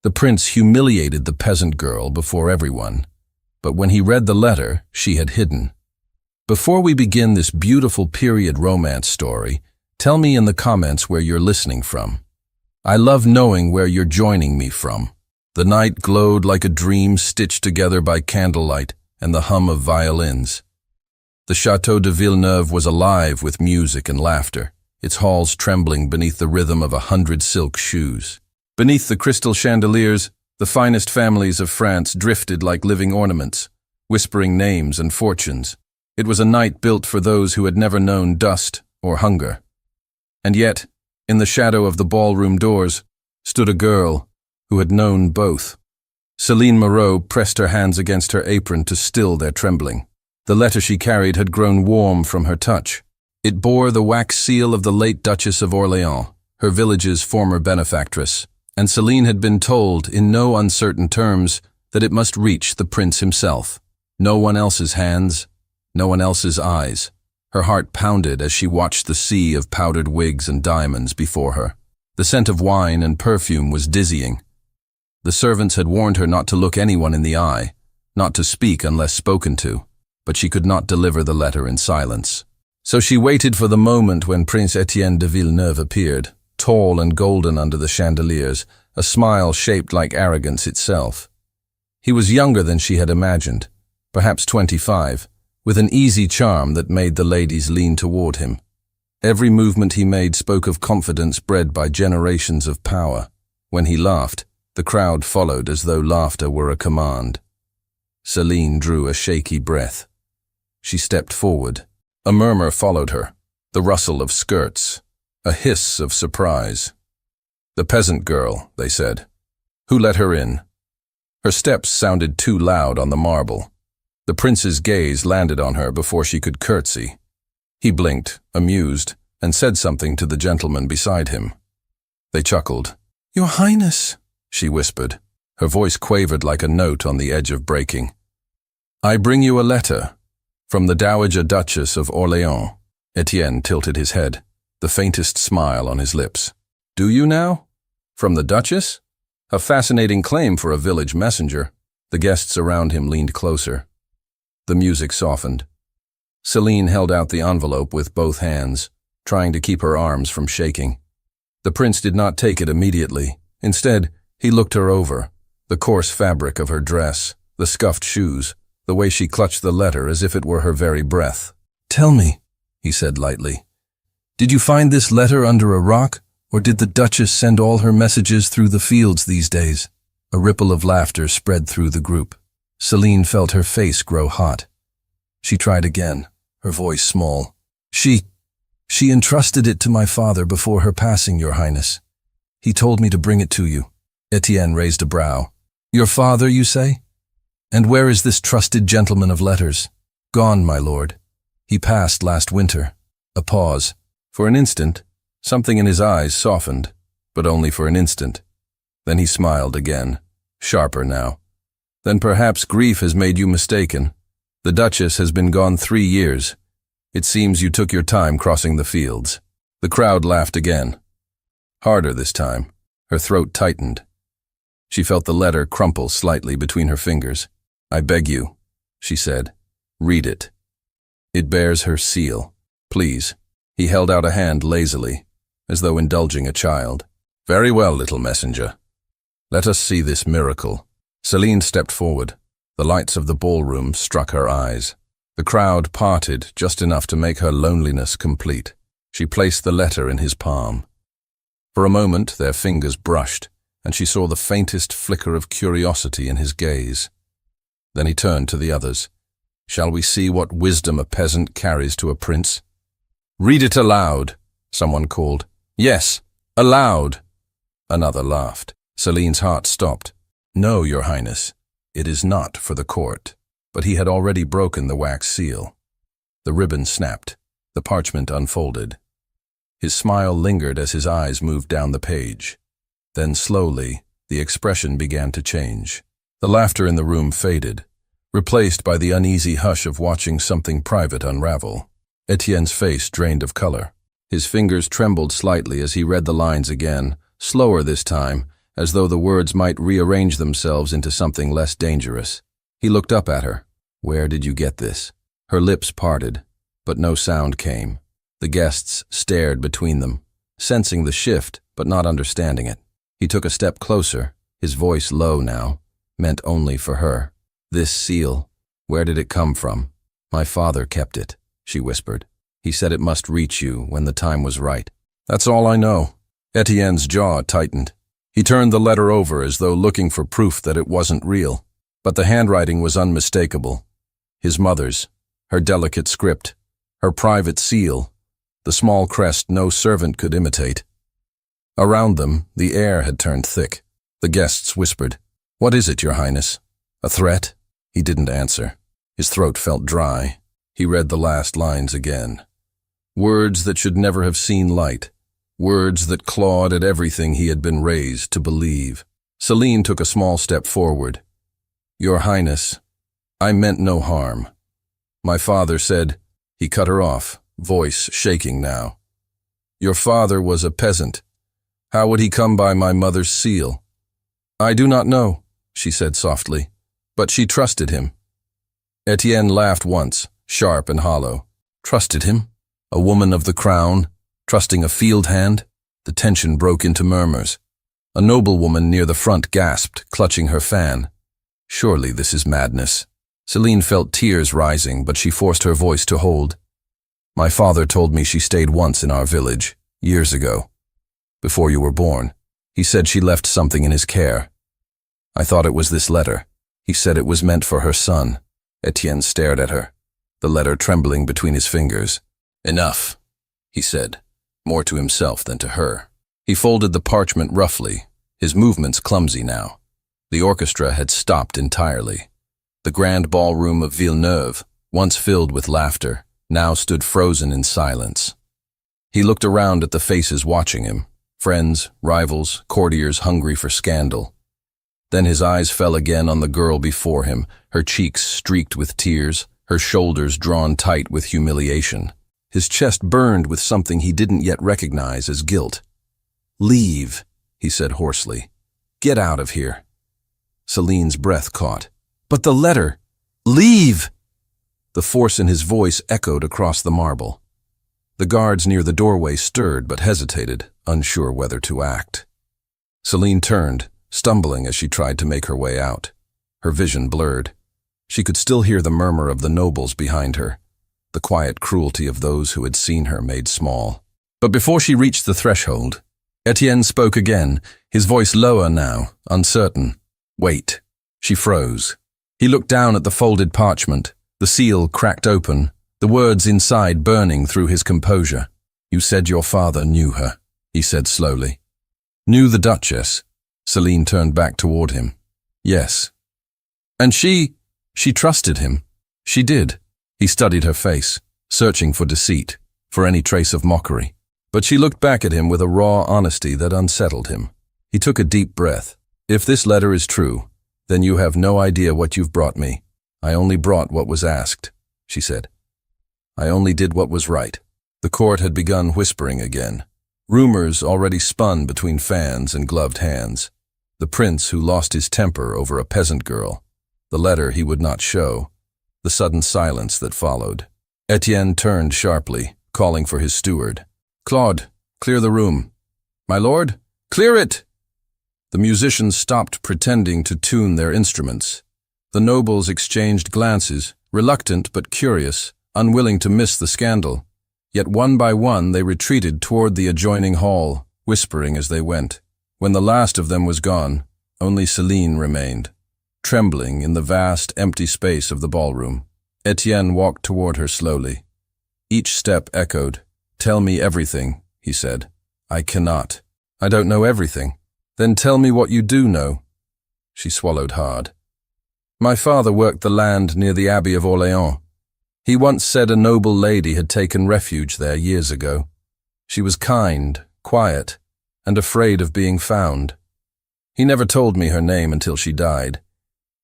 The prince humiliated the peasant girl before everyone, but when he read the letter, she had hidden. Before we begin this beautiful period romance story, tell me in the comments where you're listening from. I love knowing where you're joining me from. The night glowed like a dream stitched together by candlelight and the hum of violins. The Château de Villeneuve was alive with music and laughter, its halls trembling beneath the rhythm of 100 silk shoes. Beneath the crystal chandeliers, the finest families of France drifted like living ornaments, whispering names and fortunes. It was a night built for those who had never known dust or hunger. And yet, in the shadow of the ballroom doors, stood a girl who had known both. Céline Moreau pressed her hands against her apron to still their trembling. The letter she carried had grown warm from her touch. It bore the wax seal of the late Duchess of Orléans, her village's former benefactress, and Céline had been told in no uncertain terms that it must reach the prince himself. No one else's hands, no one else's eyes. Her heart pounded as she watched the sea of powdered wigs and diamonds before her. The scent of wine and perfume was dizzying. The servants had warned her not to look anyone in the eye, not to speak unless spoken to, but she could not deliver the letter in silence. So she waited for the moment when Prince Etienne de Villeneuve appeared, tall and golden under the chandeliers, a smile shaped like arrogance itself. He was younger than she had imagined, perhaps 25, with an easy charm that made the ladies lean toward him. Every movement he made spoke of confidence bred by generations of power. When he laughed, the crowd followed as though laughter were a command. Céline drew a shaky breath. She stepped forward. A murmur followed her, the rustle of skirts, a hiss of surprise. "The peasant girl," they said. "Who let her in?" Her steps sounded too loud on the marble. The prince's gaze landed on her before she could curtsy. He blinked, amused, and said something to the gentleman beside him. They chuckled. "Your Highness," she whispered. Her voice quavered like a note on the edge of breaking. "I bring you a letter from the Dowager Duchess of Orléans." Etienne tilted his head, the faintest smile on his lips. "Do you now? From the Duchess? A fascinating claim for a village messenger." The guests around him leaned closer. The music softened. Céline held out the envelope with both hands, trying to keep her arms from shaking. The prince did not take it immediately. Instead, he looked her over, the coarse fabric of her dress, the scuffed shoes, the way she clutched the letter as if it were her very breath. "Tell me," he said lightly, "did you find this letter under a rock, or did the Duchess send all her messages through the fields these days?" A ripple of laughter spread through the group. Céline felt her face grow hot. She tried again, her voice small. She entrusted it to my father before her passing, Your Highness. He told me to bring it to you." Etienne raised a brow. "Your father, you say? And where is this trusted gentleman of letters?" "Gone, my lord. He passed last winter." A pause. For an instant, something in his eyes softened, but only for an instant. Then he smiled again, sharper now. "Then perhaps grief has made you mistaken. The Duchess has been gone 3 years. It seems you took your time crossing the fields." The crowd laughed again. Harder this time. Her throat tightened. She felt the letter crumple slightly between her fingers. "I beg you," she said. "Read it. It bears her seal. Please." He held out a hand lazily, as though indulging a child. "Very well, little messenger. Let us see this miracle." Céline stepped forward. The lights of the ballroom struck her eyes. The crowd parted just enough to make her loneliness complete. She placed the letter in his palm. For a moment their fingers brushed, and she saw the faintest flicker of curiosity in his gaze. Then he turned to the others. "Shall we see what wisdom a peasant carries to a prince?" "Read it aloud," someone called. "Yes, aloud." Another laughed. Céline's heart stopped. "No, Your Highness, it is not for the court." But he had already broken the wax seal. The ribbon snapped. The parchment unfolded. His smile lingered as his eyes moved down the page. Then slowly, the expression began to change. The laughter in the room faded, replaced by the uneasy hush of watching something private unravel. Etienne's face drained of color. His fingers trembled slightly as he read the lines again, slower this time, as though the words might rearrange themselves into something less dangerous. He looked up at her. "Where did you get this?" Her lips parted, but no sound came. The guests stared between them, sensing the shift but not understanding it. He took a step closer, his voice low now, meant only for her. "This seal, where did it come from?" "My father kept it," she whispered. "He said it must reach you when the time was right." "That's all I know." Etienne's jaw tightened. He turned the letter over as though looking for proof that it wasn't real. But the handwriting was unmistakable. His mother's, her delicate script, her private seal, the small crest no servant could imitate. Around them, the air had turned thick. The guests whispered, "What is it, Your Highness? A threat?" He didn't answer. His throat felt dry. He read the last lines again. Words that should never have seen light. Words that clawed at everything he had been raised to believe. Celine took a small step forward. "Your Highness, I meant no harm. My father said—" He cut her off, voice shaking now. "Your father was a peasant. How would he come by my mother's seal?" "I do not know," she said softly, "but she trusted him." Etienne laughed once, sharp and hollow. Trusted him? A woman of the crown, trusting a field hand? The tension broke into murmurs. A noblewoman near the front gasped, clutching her fan. Surely this is madness. Celine felt tears rising, but she forced her voice to hold. "My father told me she stayed once in our village, years ago. Before you were born. He said she left something in his care. I thought it was this letter. He said it was meant for her son." Etienne stared at her, the letter trembling between his fingers. "Enough," he said, more to himself than to her. He folded the parchment roughly, his movements clumsy now. The orchestra had stopped entirely. The grand ballroom of Villeneuve, once filled with laughter, now stood frozen in silence. He looked around at the faces watching him, friends, rivals, courtiers hungry for scandal. Then his eyes fell again on the girl before him, her cheeks streaked with tears, her shoulders drawn tight with humiliation. His chest burned with something he didn't yet recognize as guilt. "Leave," he said hoarsely. "Get out of here." Celine's breath caught. "But the letter! Leave!" The force in his voice echoed across the marble. The guards near the doorway stirred but hesitated, unsure whether to act. Celine turned, stumbling as she tried to make her way out. Her vision blurred. She could still hear the murmur of the nobles behind her, the quiet cruelty of those who had seen her made small. But before she reached the threshold, Etienne spoke again, his voice lower now, uncertain. "Wait." She froze. He looked down at the folded parchment, the seal cracked open, the words inside burning through his composure. "You said your father knew her," he said slowly. "Knew the Duchess?" Celine turned back toward him. "Yes." "And she trusted him." "She did." He studied her face, searching for deceit, for any trace of mockery. But she looked back at him with a raw honesty that unsettled him. He took a deep breath. "If this letter is true, then you have no idea what you've brought me. I only brought what was asked," she said. "I only did what was right." The court had begun whispering again. Rumors already spun between fans and gloved hands. The prince who lost his temper over a peasant girl, the letter he would not show, the sudden silence that followed. Etienne turned sharply, calling for his steward. "Claude, clear the room." "My lord, clear it!" The musicians stopped pretending to tune their instruments. The nobles exchanged glances, reluctant but curious, unwilling to miss the scandal. Yet one by one they retreated toward the adjoining hall, whispering as they went. When the last of them was gone, only Celine remained, trembling in the vast, empty space of the ballroom. Etienne walked toward her slowly. Each step echoed. "Tell me everything," he said. "I cannot. I don't know everything." "Then tell me what you do know." She swallowed hard. "My father worked the land near the Abbey of Orléans. He once said a noble lady had taken refuge there years ago. She was kind, quiet, and afraid of being found. He never told me her name until she died.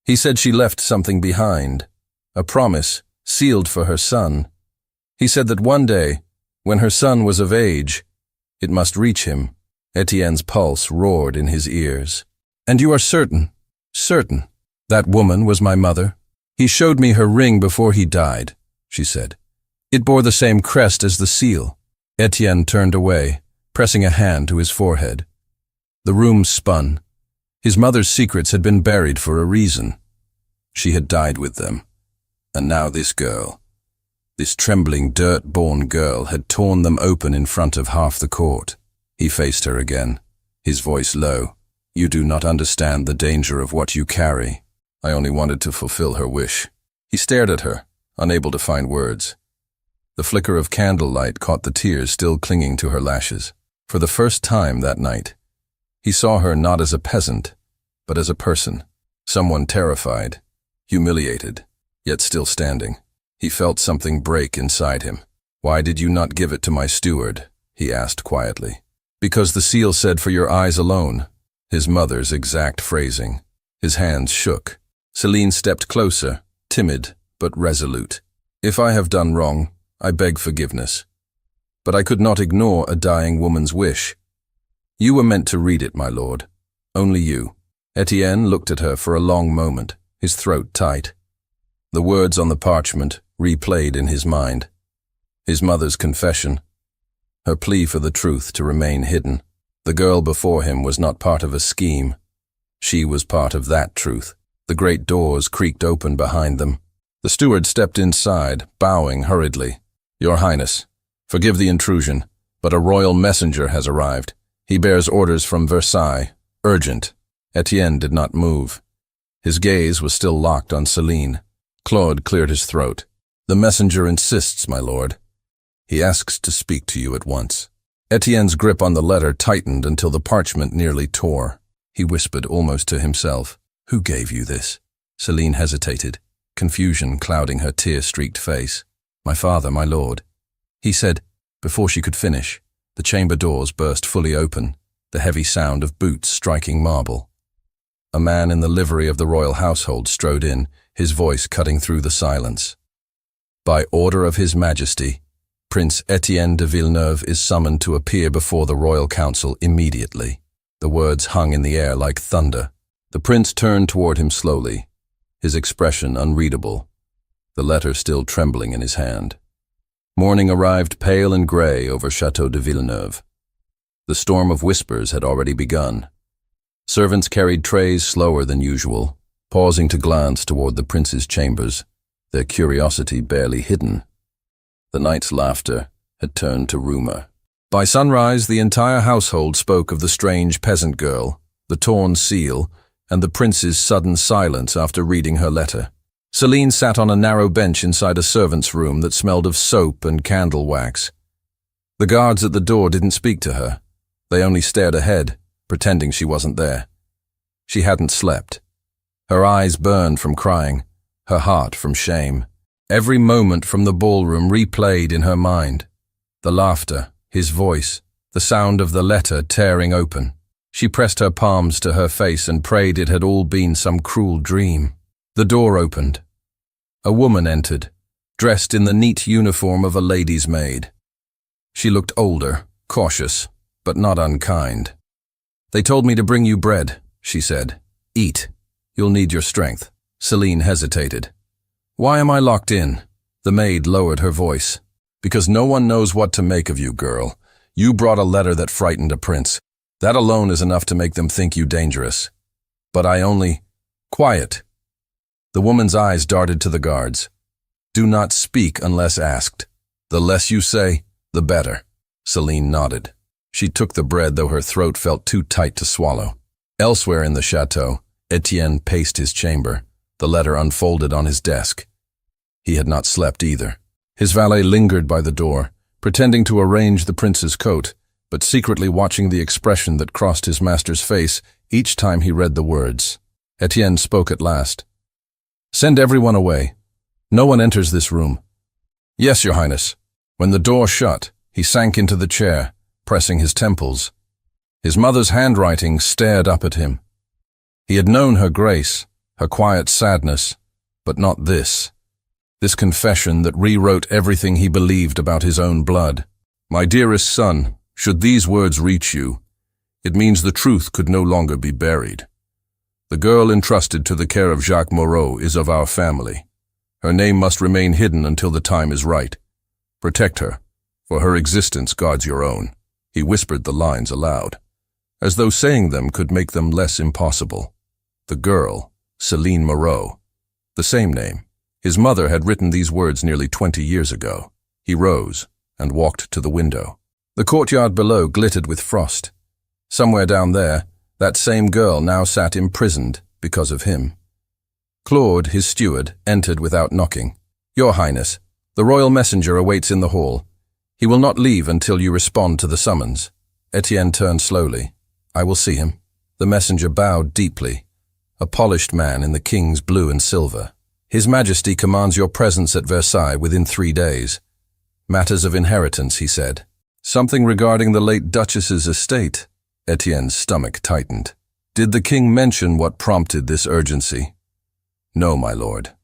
He said she left something behind, a promise sealed for her son. He said that one day, when her son was of age, it must reach him, Etienne's pulse roared in his ears. "And you are certain, certain, that woman was my mother? He showed me her ring before he died," she said. "It bore the same crest as the seal." Etienne turned away, pressing a hand to his forehead. The room spun. His mother's secrets had been buried for a reason. She had died with them. And now this girl, this trembling, dirt-born girl, had torn them open in front of half the court. He faced her again, his voice low. "You do not understand the danger of what you carry. I only wanted to fulfill her wish." He stared at her, unable to find words. The flicker of candlelight caught the tears still clinging to her lashes. For the first time that night, he saw her not as a peasant, but as a person, someone terrified, humiliated, yet still standing. He felt something break inside him. "Why did you not give it to my steward?" he asked quietly. "Because the seal said for your eyes alone," his mother's exact phrasing. His hands shook. Celine stepped closer, timid but resolute. "If I have done wrong, I beg forgiveness. But I could not ignore a dying woman's wish. You were meant to read it, my lord. Only you." Etienne looked at her for a long moment, his throat tight. The words on the parchment replayed in his mind. His mother's confession, her plea for the truth to remain hidden. The girl before him was not part of a scheme. She was part of that truth. The great doors creaked open behind them. The steward stepped inside, bowing hurriedly. "Your Highness, forgive the intrusion, but a royal messenger has arrived. He bears orders from Versailles. Urgent." Etienne did not move. His gaze was still locked on Celine. Claude cleared his throat. "The messenger insists, my lord. He asks to speak to you at once." Etienne's grip on the letter tightened until the parchment nearly tore. He whispered almost to himself, "Who gave you this?" Celine hesitated, confusion clouding her tear-streaked face. "My father, my lord." He said, before she could finish. The chamber doors burst fully open, the heavy sound of boots striking marble. A man in the livery of the royal household strode in, his voice cutting through the silence. "By order of His Majesty, Prince Etienne de Villeneuve is summoned to appear before the royal council immediately." The words hung in the air like thunder. The prince turned toward him slowly, his expression unreadable, the letter still trembling in his hand. Morning arrived pale and gray over Château de Villeneuve. The storm of whispers had already begun. Servants carried trays slower than usual, pausing to glance toward the prince's chambers, their curiosity barely hidden. The night's laughter had turned to rumor. By sunrise, the entire household spoke of the strange peasant girl, the torn seal, and the prince's sudden silence after reading her letter. Celine sat on a narrow bench inside a servant's room that smelled of soap and candle wax. The guards at the door didn't speak to her. They only stared ahead, pretending she wasn't there. She hadn't slept. Her eyes burned from crying, her heart from shame. Every moment from the ballroom replayed in her mind. The laughter, his voice, the sound of the letter tearing open. She pressed her palms to her face and prayed it had all been some cruel dream. The door opened. A woman entered, dressed in the neat uniform of a lady's maid. She looked older, cautious, but not unkind. "They told me to bring you bread," she said. "Eat. You'll need your strength." Celine hesitated. "Why am I locked in?" The maid lowered her voice. "Because no one knows what to make of you, girl. You brought a letter that frightened a prince. That alone is enough to make them think you dangerous. But I only—" "Quiet." The woman's eyes darted to the guards. "Do not speak unless asked. The less you say, the better." Celine nodded. She took the bread, though her throat felt too tight to swallow. Elsewhere in the chateau, Etienne paced his chamber, the letter unfolded on his desk. He had not slept either. His valet lingered by the door, pretending to arrange the prince's coat, but secretly watching the expression that crossed his master's face each time he read the words. Etienne spoke at last. "Send everyone away. No one enters this room." "Yes, Your Highness." When the door shut, he sank into the chair, pressing his temples. His mother's handwriting stared up at him. He had known her grace, her quiet sadness, but not this. This confession that rewrote everything he believed about his own blood. "My dearest son, should these words reach you, It means the truth could no longer be buried. The girl entrusted to the care of Jacques Moreau is of our family. Her name must remain hidden until the time is right. Protect her, for her existence guards your own." He whispered the lines aloud, as though saying them could make them less impossible. The girl, Céline Moreau, the same name. His mother had written these words nearly 20 years ago. He rose and walked to the window. The courtyard below glittered with frost. Somewhere down there, that same girl now sat imprisoned because of him. Claude, his steward, entered without knocking. "Your Highness, the royal messenger awaits in the hall. He will not leave until you respond to the summons." Etienne turned slowly. "I will see him." The messenger bowed deeply, a polished man in the king's blue and silver. "His Majesty commands your presence at Versailles within 3 days. Matters of inheritance," he said. "Something regarding the late Duchess's estate." Etienne's stomach tightened. "Did the king mention what prompted this urgency?" "No, my lord.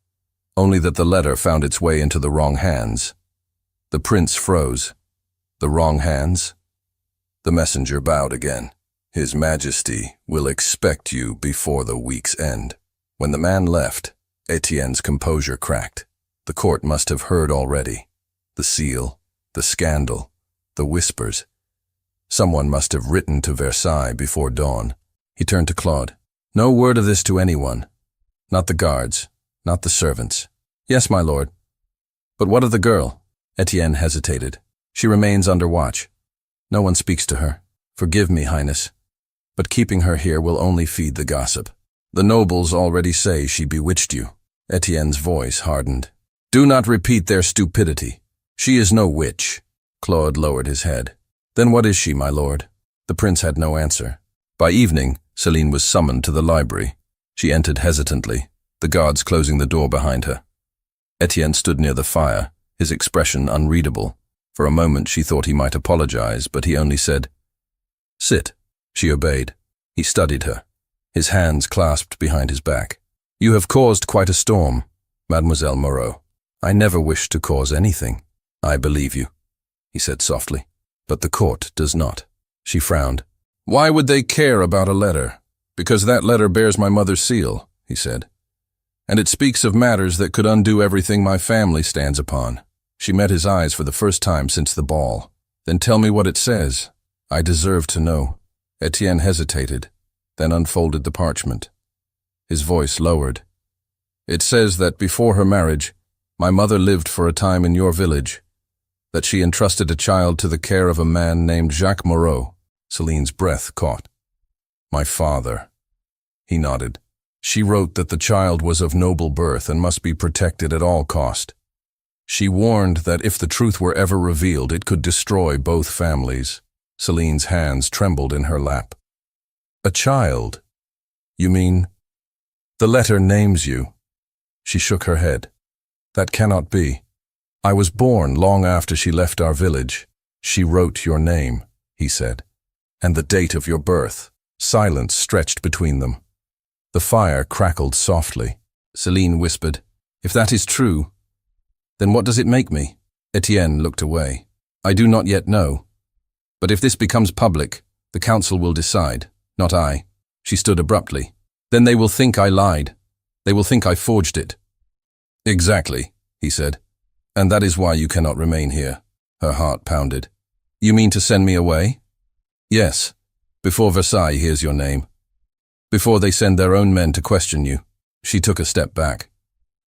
Only that the letter found its way into the wrong hands." The prince froze. "The wrong hands?" The messenger bowed again. "His Majesty will expect you before the week's end." When the man left, Etienne's composure cracked. The court must have heard already. The seal, the scandal, the whispers. Someone must have written to Versailles before dawn. He turned to Claude. "No word of this to anyone. Not the guards, not the servants." "Yes, my lord." "But what of the girl?" Etienne hesitated. "She remains under watch. No one speaks to her. Forgive me, Highness, but keeping her here will only feed the gossip. The nobles already say she bewitched you." Etienne's voice hardened. "Do not repeat their stupidity. She is no witch." Claude lowered his head. "Then what is she, my lord?" The prince had no answer. By evening, Céline was summoned to the library. She entered hesitantly, the guards closing the door behind her. Etienne stood near the fire, his expression unreadable. For a moment she thought he might apologize, but he only said, "Sit." She obeyed. He studied her, his hands clasped behind his back. "You have caused quite a storm, Mademoiselle Moreau." "I never wished to cause anything." "I believe you," he said softly. "But the court does not." She frowned. "Why would they care about a letter?" "Because that letter bears my mother's seal," he said. "And it speaks of matters that could undo everything my family stands upon." She met his eyes for the first time since the ball. "Then tell me what it says." "I deserve to know." Etienne hesitated, then unfolded the parchment. His voice lowered. "It says that before her marriage, my mother lived for a time in your village, that she entrusted a child to the care of a man named Jacques Moreau." Céline's breath caught. "My father." He nodded. "She wrote that the child was of noble birth and must be protected at all cost. She warned that if the truth were ever revealed, it could destroy both families." Céline's hands trembled in her lap. "A child? You mean?" "The letter names you." She shook her head. "That cannot be. I was born long after she left our village." "She wrote your name," he said, "and the date of your birth." Silence stretched between them. The fire crackled softly. Céline whispered, "If that is true, then what does it make me?" Etienne looked away. "I do not yet know. But if this becomes public, the council will decide, not I." She stood abruptly. "Then they will think I lied. They will think I forged it." "Exactly," he said. "And that is why you cannot remain here." Her heart pounded. "You mean to send me away?" "Yes, before Versailles hears your name. Before they send their own men to question you." She took a step back.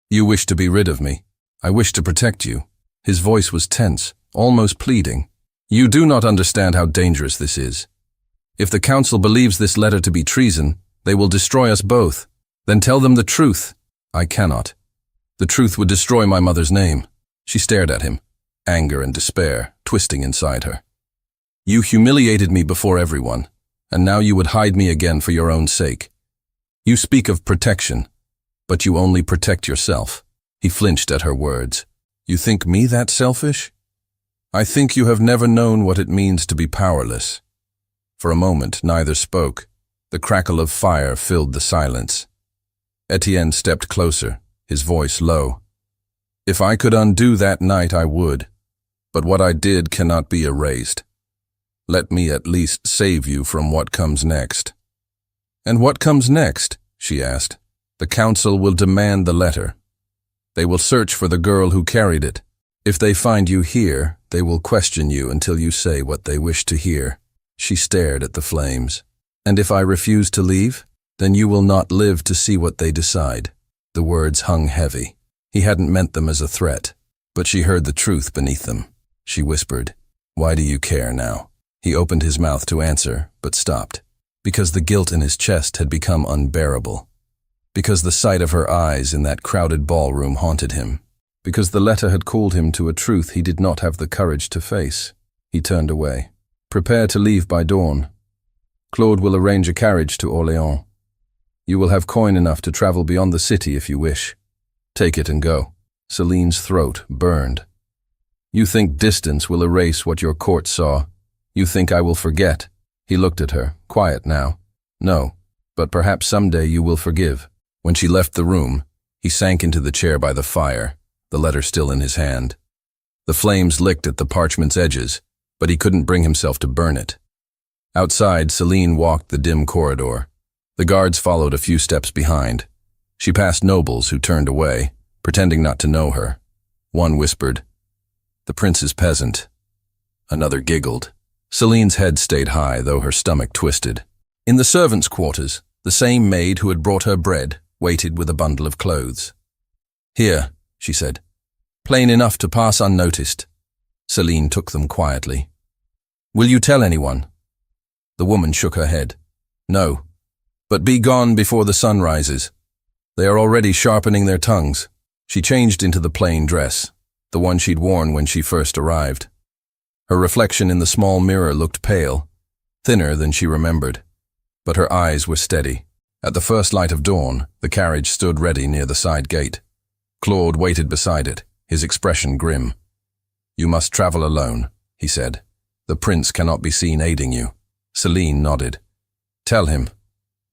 "You wish to be rid of me. I wish to protect you." His voice was tense, almost pleading. "You do not understand how dangerous this is. If the council believes this letter to be treason, they will destroy us both. Then tell them the truth." "I cannot. The truth would destroy my mother's name." She stared at him, anger and despair twisting inside her. "You humiliated me before everyone, and now you would hide me again for your own sake. You speak of protection, but you only protect yourself." He flinched at her words. "You think me that selfish?" "I think you have never known what it means to be powerless." For a moment, neither spoke. The crackle of fire filled the silence. Etienne stepped closer, his voice low. "If I could undo that night, I would. But what I did cannot be erased. Let me at least save you from what comes next." "And what comes next?" she asked. "The council will demand the letter. They will search for the girl who carried it. If they find you here, they will question you until you say what they wish to hear." She stared at the flames. "And if I refuse to leave, then you will not live to see what they decide." The words hung heavy. He hadn't meant them as a threat, but she heard the truth beneath them. She whispered, "Why do you care now?" He opened his mouth to answer, but stopped, because the guilt in his chest had become unbearable, because the sight of her eyes in that crowded ballroom haunted him, because the letter had called him to a truth he did not have the courage to face. He turned away. "Prepare to leave by dawn. Claude will arrange a carriage to Orléans. You will have coin enough to travel beyond the city if you wish. Take it and go." Celine's throat burned. "You think distance will erase what your court saw? You think I will forget?" He looked at her, quiet now. "No, but perhaps someday you will forgive." When she left the room, he sank into the chair by the fire, the letter still in his hand. The flames licked at the parchment's edges, but he couldn't bring himself to burn it. Outside, Celine walked the dim corridor. The guards followed a few steps behind. She passed nobles who turned away, pretending not to know her. One whispered, "The prince's peasant." Another giggled. Celine's head stayed high, though her stomach twisted. In the servants' quarters, the same maid who had brought her bread waited with a bundle of clothes. "Here," she said. "Plain enough to pass unnoticed." Celine took them quietly. "Will you tell anyone?" The woman shook her head. "No, but be gone before the sun rises. They are already sharpening their tongues." She changed into the plain dress, the one she'd worn when she first arrived. Her reflection in the small mirror looked pale, thinner than she remembered, but her eyes were steady. At the first light of dawn, the carriage stood ready near the side gate. Claude waited beside it, his expression grim. "You must travel alone," he said. "The prince cannot be seen aiding you." Celine nodded. Tell him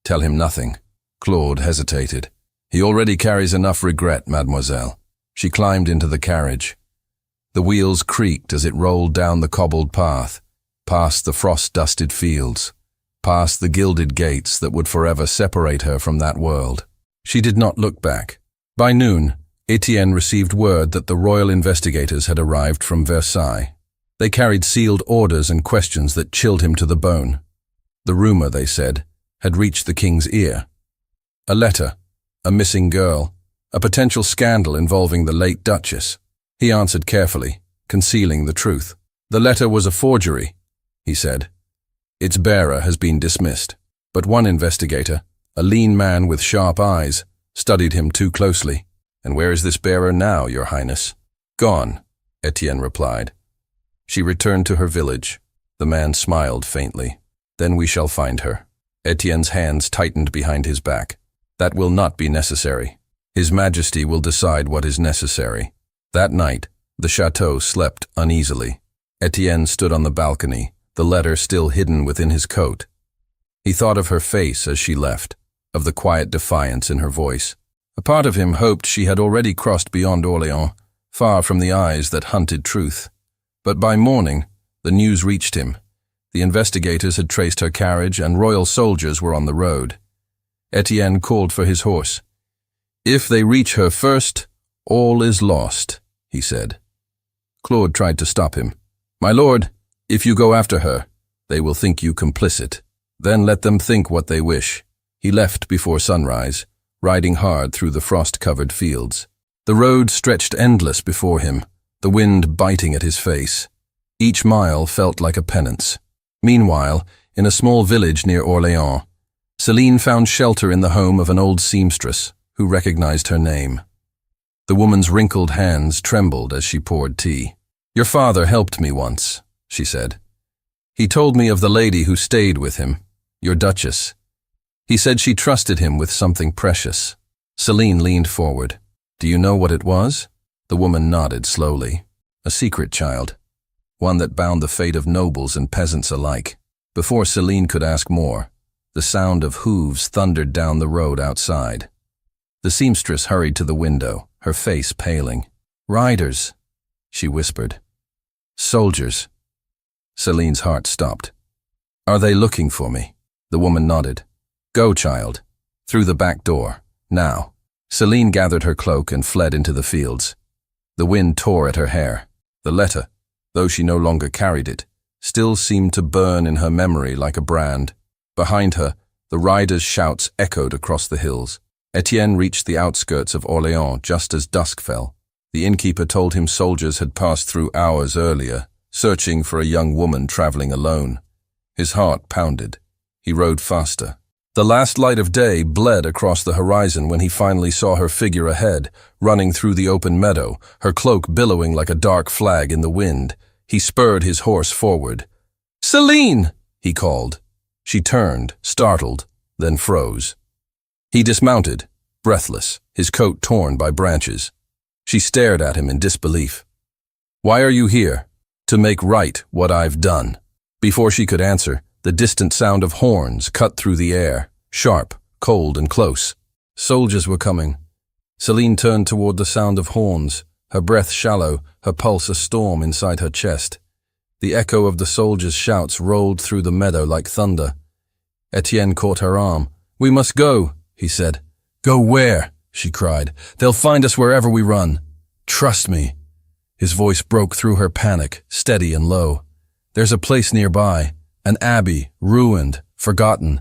nothing." Claude hesitated. "He already carries enough regret, mademoiselle." She climbed into the carriage. The wheels creaked as it rolled down the cobbled path, past the frost-dusted fields, past the gilded gates that would forever separate her from that world. She did not look back. By noon, Etienne received word that the royal investigators had arrived from Versailles. They carried sealed orders and questions that chilled him to the bone. The rumor, they said, had reached the king's ear. A letter, a missing girl, a potential scandal involving the late Duchess. He answered carefully, concealing the truth. "The letter was a forgery," he said. "Its bearer has been dismissed." But one investigator, a lean man with sharp eyes, studied him too closely. "And where is this bearer now, Your Highness?" "Gone," Etienne replied. "She returned to her village." The man smiled faintly. "Then we shall find her." Etienne's hands tightened behind his back. "That will not be necessary. His Majesty will decide what is necessary." That night, the chateau slept uneasily. Etienne stood on the balcony, the letter still hidden within his coat. He thought of her face as she left, of the quiet defiance in her voice. A part of him hoped she had already crossed beyond Orléans, far from the eyes that hunted truth. But by morning, the news reached him. The investigators had traced her carriage and royal soldiers were on the road. Etienne called for his horse. "If they reach her first, all is lost," he said. Claude tried to stop him. "My lord, if you go after her, they will think you complicit. Then let them think what they wish." He left before sunrise, riding hard through the frost-covered fields. The road stretched endless before him, the wind biting at his face. Each mile felt like a penance. Meanwhile, in a small village near Orléans, Celine found shelter in the home of an old seamstress who recognized her name. The woman's wrinkled hands trembled as she poured tea. "Your father helped me once," she said. "He told me of the lady who stayed with him, your Duchess. He said she trusted him with something precious." Celine leaned forward. "Do you know what it was?" The woman nodded slowly. "A secret, child. One that bound the fate of nobles and peasants alike." Before Celine could ask more, the sound of hooves thundered down the road outside. The seamstress hurried to the window, her face paling. "Riders," she whispered. "Soldiers." Celine's heart stopped. Are they looking for me? The woman nodded. Go, child. Through the back door. Now. Celine gathered her cloak and fled into the fields. The wind tore at her hair. The letter, though she no longer carried it, still seemed to burn in her memory like a brand. Behind her, the riders' shouts echoed across the hills. Etienne reached the outskirts of Orléans just as dusk fell. The innkeeper told him soldiers had passed through hours earlier, searching for a young woman traveling alone. His heart pounded. He rode faster. The last light of day bled across the horizon when he finally saw her figure ahead, running through the open meadow, her cloak billowing like a dark flag in the wind. He spurred his horse forward. "Celine!" he called. She turned, startled, then froze. He dismounted, breathless, his coat torn by branches. She stared at him in disbelief. "Why are you here?" "To make right what I've done." Before she could answer, the distant sound of horns cut through the air, sharp, cold, and close. Soldiers were coming. Celine turned toward the sound of horns, her breath shallow, her pulse a storm inside her chest. The echo of the soldiers' shouts rolled through the meadow like thunder. Etienne caught her arm. "We must go," he said. "Go where?" she cried. "They'll find us wherever we run. Trust me." His voice broke through her panic, steady and low. "There's a place nearby, an abbey, ruined, forgotten.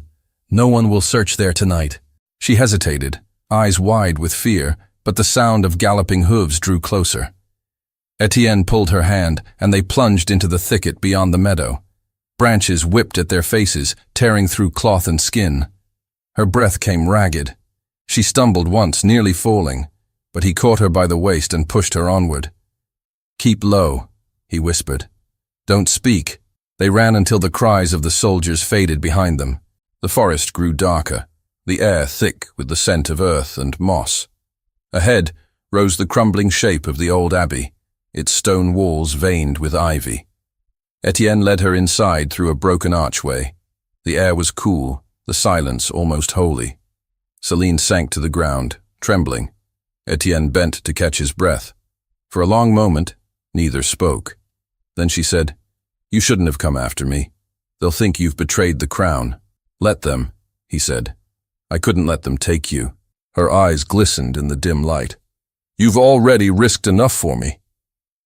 No one will search there tonight." She hesitated, eyes wide with fear, but the sound of galloping hooves drew closer. Etienne pulled her hand, and they plunged into the thicket beyond the meadow. Branches whipped at their faces, tearing through cloth and skin. Her breath came ragged. She stumbled once, nearly falling, but he caught her by the waist and pushed her onward. "Keep low," he whispered. "Don't speak." They ran until the cries of the soldiers faded behind them. The forest grew darker, the air thick with the scent of earth and moss. Ahead rose the crumbling shape of the old abbey, its stone walls veined with ivy. Etienne led her inside through a broken archway. The air was cool, the silence almost holy. Celine sank to the ground, trembling. Etienne bent to catch his breath. For a long moment, neither spoke. Then she said, "You shouldn't have come after me. They'll think you've betrayed the crown." "Let them," he said. "I couldn't let them take you." Her eyes glistened in the dim light. "You've already risked enough for me."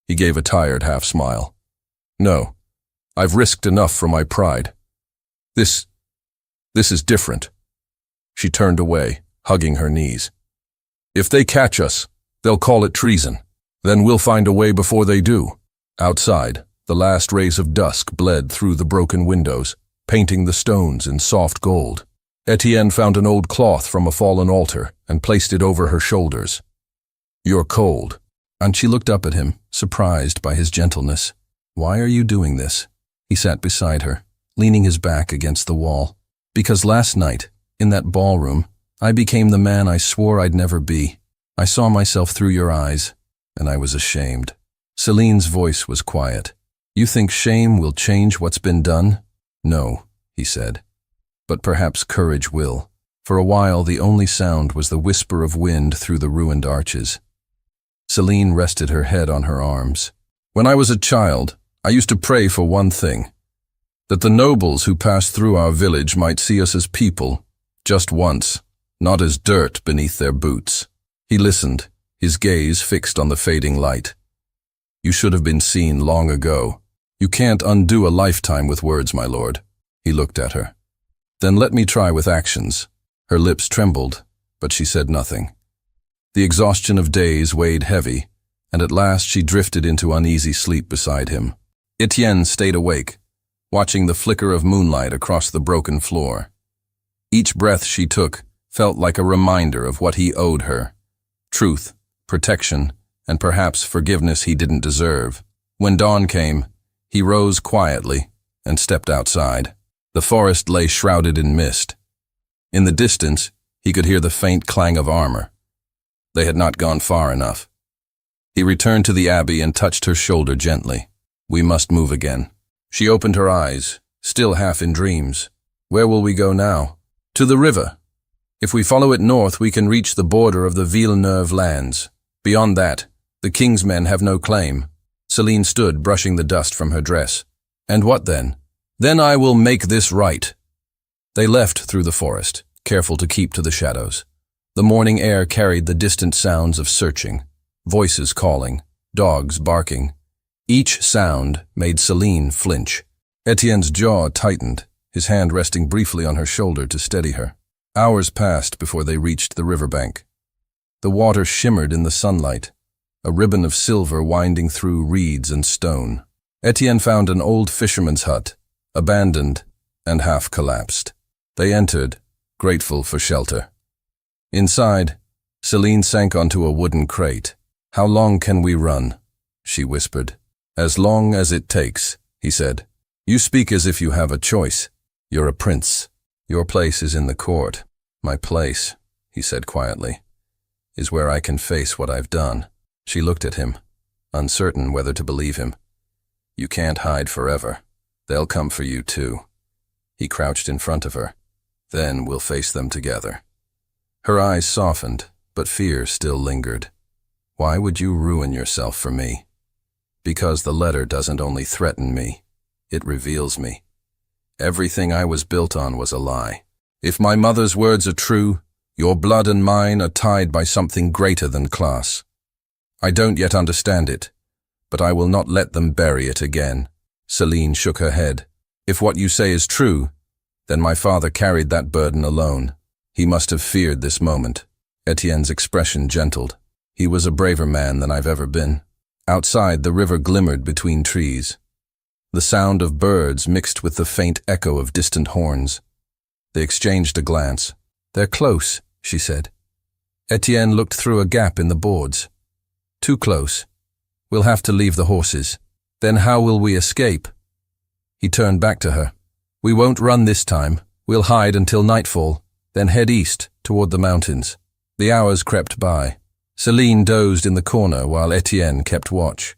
He gave a tired half-smile. "No, I've risked enough for my pride. This is different." She turned away, hugging her knees. "If they catch us, they'll call it treason. Then we'll find a way before they do." Outside, the last rays of dusk bled through the broken windows, painting the stones in soft gold. Etienne found an old cloth from a fallen altar and placed it over her shoulders. "You're cold." And she looked up at him, surprised by his gentleness. "Why are you doing this?" He sat beside her, leaning his back against the wall. "Because last night, in that ballroom, I became the man I swore I'd never be. I saw myself through your eyes, and I was ashamed." Celine's voice was quiet. "You think shame will change what's been done?" "No," he said. "But perhaps courage will." For a while, the only sound was the whisper of wind through the ruined arches. Celine rested her head on her arms. "When I was a child, I used to pray for one thing, that the nobles who passed through our village might see us as people, just once, not as dirt beneath their boots." He listened, his gaze fixed on the fading light. "You should have been seen long ago. You can't undo a lifetime with words, my lord." He looked at her. "Then let me try with actions." Her lips trembled, but she said nothing. The exhaustion of days weighed heavy, and at last she drifted into uneasy sleep beside him. Etienne stayed awake, watching the flicker of moonlight across the broken floor. Each breath she took felt like a reminder of what he owed her: truth, protection, and perhaps forgiveness he didn't deserve. When dawn came, he rose quietly and stepped outside. The forest lay shrouded in mist. In the distance, he could hear the faint clang of armor. They had not gone far enough. He returned to the abbey and touched her shoulder gently. "We must move again." She opened her eyes, still half in dreams. "Where will we go now?" "To the river. If we follow it north, we can reach the border of the Villeneuve lands. Beyond that, the king's men have no claim." Celine stood, brushing the dust from her dress. And what then? Then I will make this right. They left through the forest, careful to keep to the shadows. The morning air carried the distant sounds of searching, voices calling, dogs barking. Each sound made Celine flinch. Etienne's jaw tightened, his hand resting briefly on her shoulder to steady her. Hours passed before they reached the riverbank. The water shimmered in the sunlight, a ribbon of silver winding through reeds and stone. Etienne found an old fisherman's hut, abandoned and half collapsed. They entered, grateful for shelter. Inside, Celine sank onto a wooden crate. "How long can we run?" she whispered. "As long as it takes," he said. "You speak as if you have a choice. You're a prince. Your place is in the court. My place," he said quietly, "is where I can face what I've done." She looked at him, uncertain whether to believe him. "You can't hide forever. They'll come for you too." He crouched in front of her. "Then we'll face them together." Her eyes softened, but fear still lingered. "Why would you ruin yourself for me?" "Because the letter doesn't only threaten me, it reveals me. Everything I was built on was a lie. If my mother's words are true, your blood and mine are tied by something greater than class. I don't yet understand it, but I will not let them bury it again." Celine shook her head. "If what you say is true, then my father carried that burden alone. He must have feared this moment." Etienne's expression gentled. "He was a braver man than I've ever been." Outside, the river glimmered between trees. The sound of birds mixed with the faint echo of distant horns. They exchanged a glance. "They're close," she said. Etienne looked through a gap in the boards. "Too close. We'll have to leave the horses. Then how will we escape?" He turned back to her. "We won't run this time. We'll hide until nightfall, then head east toward the mountains." The hours crept by. Celine dozed in the corner while Etienne kept watch.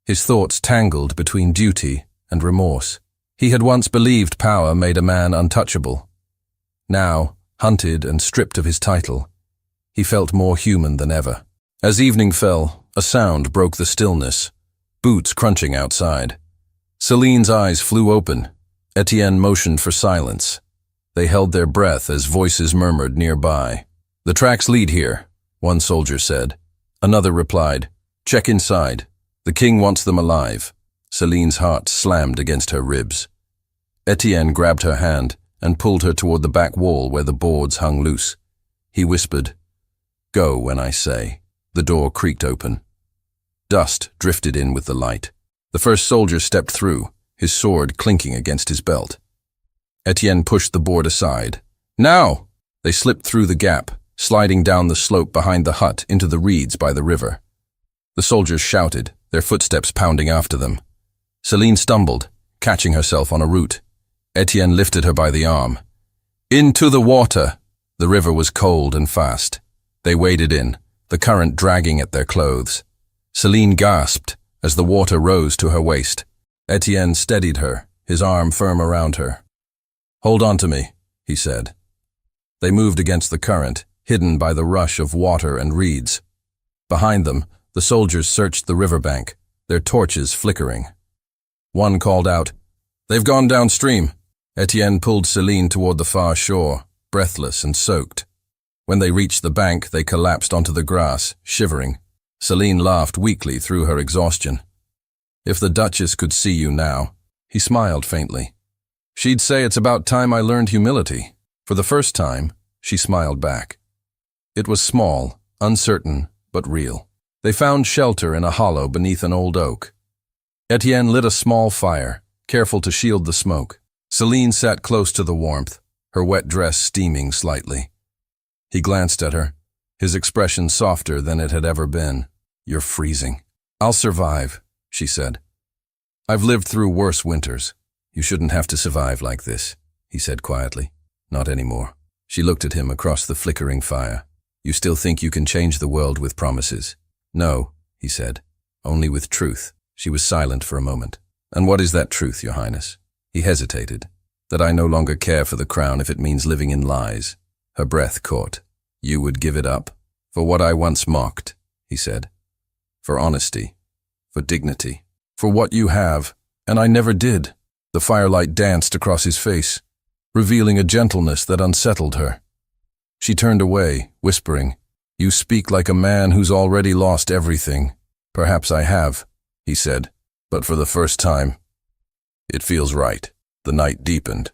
His thoughts tangled between duty and remorse. He had once believed power made a man untouchable. Now, hunted and stripped of his title, he felt more human than ever. As evening fell, a sound broke the stillness. Boots crunching outside. Celine's eyes flew open. Etienne motioned for silence. They held their breath as voices murmured nearby. "The tracks lead here," one soldier said. Another replied, "Check inside. The king wants them alive." Celine's heart slammed against her ribs. Etienne grabbed her hand and pulled her toward the back wall where the boards hung loose. He whispered, "Go when I say." The door creaked open. Dust drifted in with the light. The first soldier stepped through, his sword clinking against his belt. Etienne pushed the board aside. "Now!" They slipped through the gap, sliding down the slope behind the hut into the reeds by the river. The soldiers shouted, their footsteps pounding after them. Celine stumbled, catching herself on a root. Etienne lifted her by the arm. "Into the water!" The river was cold and fast. They waded in, the current dragging at their clothes. Celine gasped as the water rose to her waist. Etienne steadied her, his arm firm around her. "Hold on to me," he said. They moved against the current, hidden by the rush of water and reeds. Behind them, the soldiers searched the riverbank, their torches flickering. One called out, "They've gone downstream." Etienne pulled Celine toward the far shore, breathless and soaked. When they reached the bank, they collapsed onto the grass, shivering. Celine laughed weakly through her exhaustion. "If the Duchess could see you now." He smiled faintly. "She'd say it's about time I learned humility." For the first time, she smiled back. It was small, uncertain, but real. They found shelter in a hollow beneath an old oak. Etienne lit a small fire, careful to shield the smoke. Celine sat close to the warmth, her wet dress steaming slightly. He glanced at her, his expression softer than it had ever been. "You're freezing." "I'll survive," she said. "I've lived through worse winters. You shouldn't have to survive like this," he said quietly. "Not anymore." She looked at him across the flickering fire. "You still think you can change the world with promises?" "No," he said, "only with truth." She was silent for a moment. "And what is that truth, Your Highness?" He hesitated. "That I no longer care for the crown if it means living in lies." Her breath caught. "You would give it up?" "For what I once mocked," he said. "For honesty, for dignity, for what you have And I never did. The firelight danced across his face, revealing a gentleness that unsettled her. She turned away, whispering, "You speak like a man who's already lost everything." "Perhaps I have," he said, "but for the first time, it feels right." The night deepened.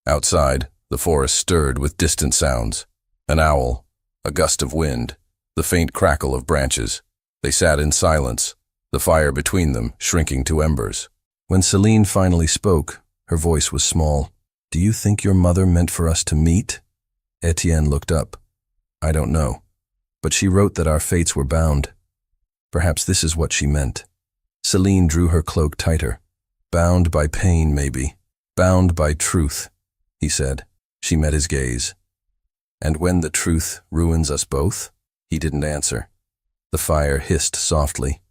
Outside, the forest stirred with distant sounds. An owl, a gust of wind, the faint crackle of branches. They sat in silence, the fire between them shrinking to embers. When Celine finally spoke, her voice was small. "Do you think your mother meant for us to meet?" Etienne looked up. "I don't know, but she wrote that our fates were bound. Perhaps this is what she meant." Celine drew her cloak tighter. "Bound by pain, maybe. Bound by truth," he said. She met his gaze. "And when the truth ruins us both?" He didn't answer. The fire hissed softly.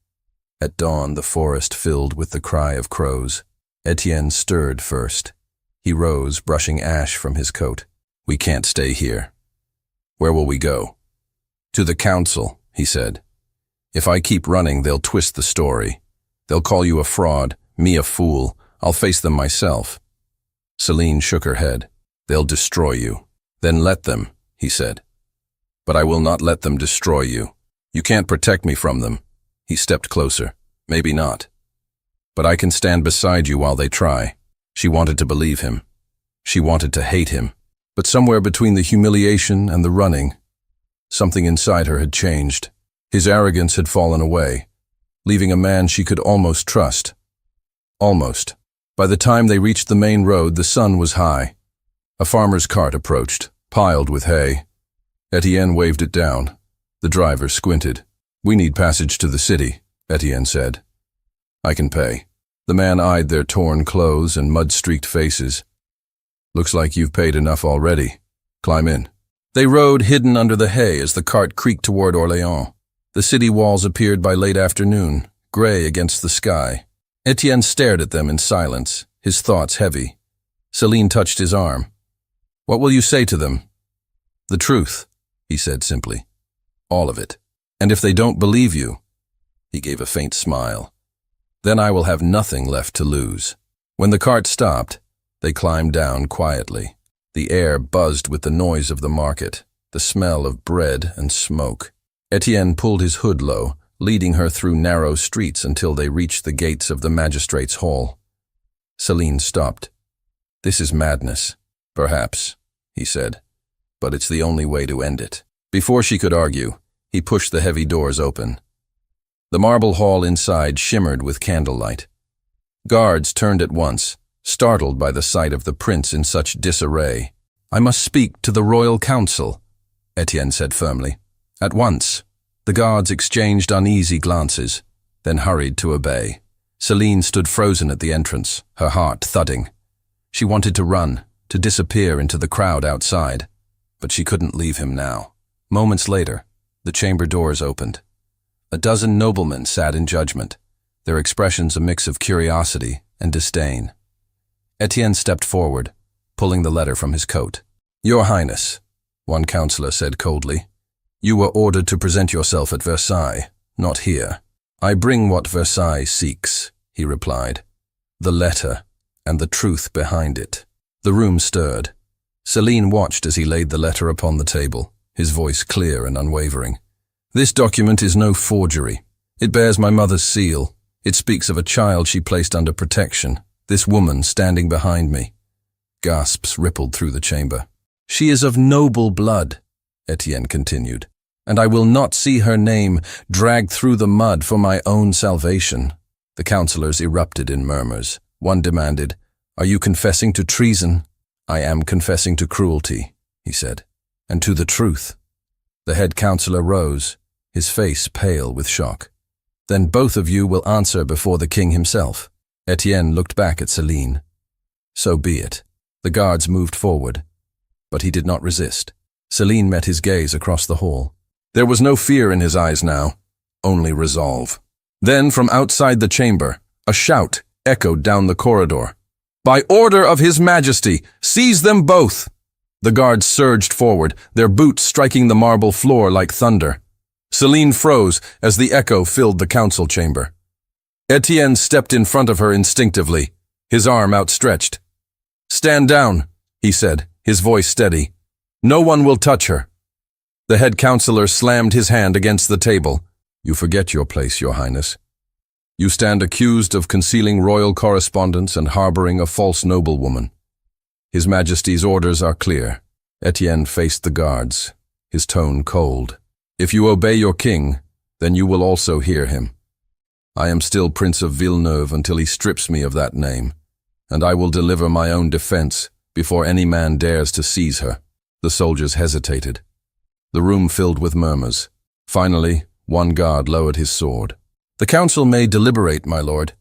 At dawn, the forest filled with the cry of crows. Etienne stirred first. He rose, brushing ash from his coat. "We can't stay here." "Where will we go?" "To the council," he said. "If I keep running, they'll twist the story. They'll call you a fraud, me a fool. I'll face them myself." Celine shook her head. "They'll destroy you." "Then let them," he said. "But I will not let them destroy you. You can't protect me from them." He stepped closer. "Maybe not. But I can stand beside you while they try." She wanted to believe him. She wanted to hate him. But somewhere between the humiliation and the running, something inside her had changed. His arrogance had fallen away, leaving a man she could almost trust. Almost. By the time they reached the main road, the sun was high. A farmer's cart approached, piled with hay. Etienne waved it down. The driver squinted. "We need passage to the city," Etienne said. "I can pay." The man eyed their torn clothes and mud-streaked faces. "Looks like you've paid enough already. Climb in." They rode hidden under the hay as the cart creaked toward Orléans. The city walls appeared by late afternoon, gray against the sky. Etienne stared at them in silence, his thoughts heavy. Celine touched his arm. "What will you say to them?" "The truth," he said simply. "All of it. And if they don't believe you," he gave a faint smile, "then I will have nothing left to lose." When the cart stopped, they climbed down quietly. The air buzzed with the noise of the market, the smell of bread and smoke. Etienne pulled his hood low, leading her through narrow streets until they reached the gates of the magistrate's hall. Celine stopped. "This is madness." "Perhaps," he said, "but it's the only way to end it." Before she could argue, he pushed the heavy doors open. The marble hall inside shimmered with candlelight. Guards turned at once, startled by the sight of the prince in such disarray. "I must speak to the royal council," Etienne said firmly. "At once." The guards exchanged uneasy glances, then hurried to obey. Celine stood frozen at the entrance, her heart thudding. She wanted to run, to disappear into the crowd outside, but she couldn't leave him now. Moments later, the chamber doors opened. A dozen noblemen sat in judgment, their expressions a mix of curiosity and disdain. Etienne stepped forward, pulling the letter from his coat. "Your Highness," one counselor said coldly, "you were ordered to present yourself at Versailles, not here." "I bring what Versailles seeks," he replied. "The letter and the truth behind it." The room stirred. Celine watched as he laid the letter upon the table, his voice clear and unwavering. "This document is no forgery. It bears my mother's seal. It speaks of a child she placed under protection, this woman standing behind me." Gasps rippled through the chamber. "She is of noble blood," Etienne continued, "and I will not see her name dragged through the mud for my own salvation." The councillors erupted in murmurs. One demanded, "Are you confessing to treason?" "I am confessing to cruelty," he said, "and to the truth." The head councillor rose, his face pale with shock. "Then both of you will answer before the king himself." Etienne looked back at Celine. "So be it." The guards moved forward, but he did not resist. Celine met his gaze across the hall. There was no fear in his eyes now, only resolve. Then, from outside the chamber, a shout echoed down the corridor. "By order of His Majesty, seize them both!" The guards surged forward, their boots striking the marble floor like thunder. Celine froze as the echo filled the council chamber. Etienne stepped in front of her instinctively, his arm outstretched. "Stand down," he said, his voice steady. "No one will touch her." The head counselor slammed his hand against the table. "You forget your place, Your Highness. You stand accused of concealing royal correspondence and harboring a false noblewoman. His Majesty's orders are clear." Etienne faced the guards, his tone cold. "If you obey your king, then you will also hear him. I am still Prince of Villeneuve until he strips me of that name, and I will deliver my own defense before any man dares to seize her." The soldiers hesitated. The room filled with murmurs. Finally, one guard lowered his sword. "The council may deliberate, my lord,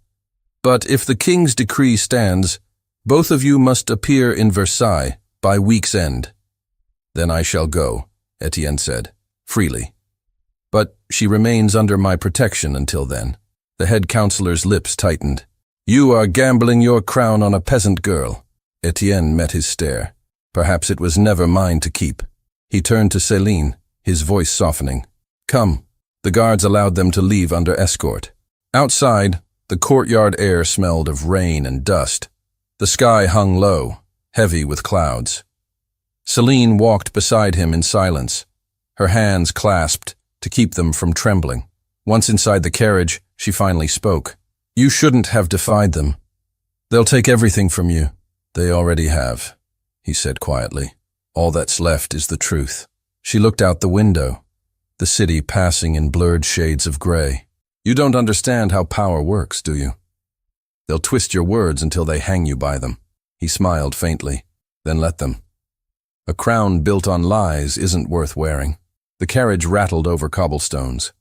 but if the king's decree stands, both of you must appear in Versailles by week's end." "Then I shall go," Etienne said, "freely. But she remains under my protection until then." The head counselor's lips tightened. "You are gambling your crown on a peasant girl." Etienne met his stare. Perhaps it was never mine to keep. He turned to Céline, his voice softening. "Come." The guards allowed them to leave under escort. Outside, the courtyard air smelled of rain and dust. The sky hung low, heavy with clouds. Céline walked beside him in silence, her hands clasped to keep them from trembling. Once inside the carriage, she finally spoke. "You shouldn't have defied them. They'll take everything from you." "They already have," he said quietly. "All that's left is the truth." She looked out the window, the city passing in blurred shades of gray. "You don't understand how power works, do you? They'll twist your words until they hang you by them." He smiled faintly. "Then let them. A crown built on lies isn't worth wearing." The carriage rattled over cobblestones.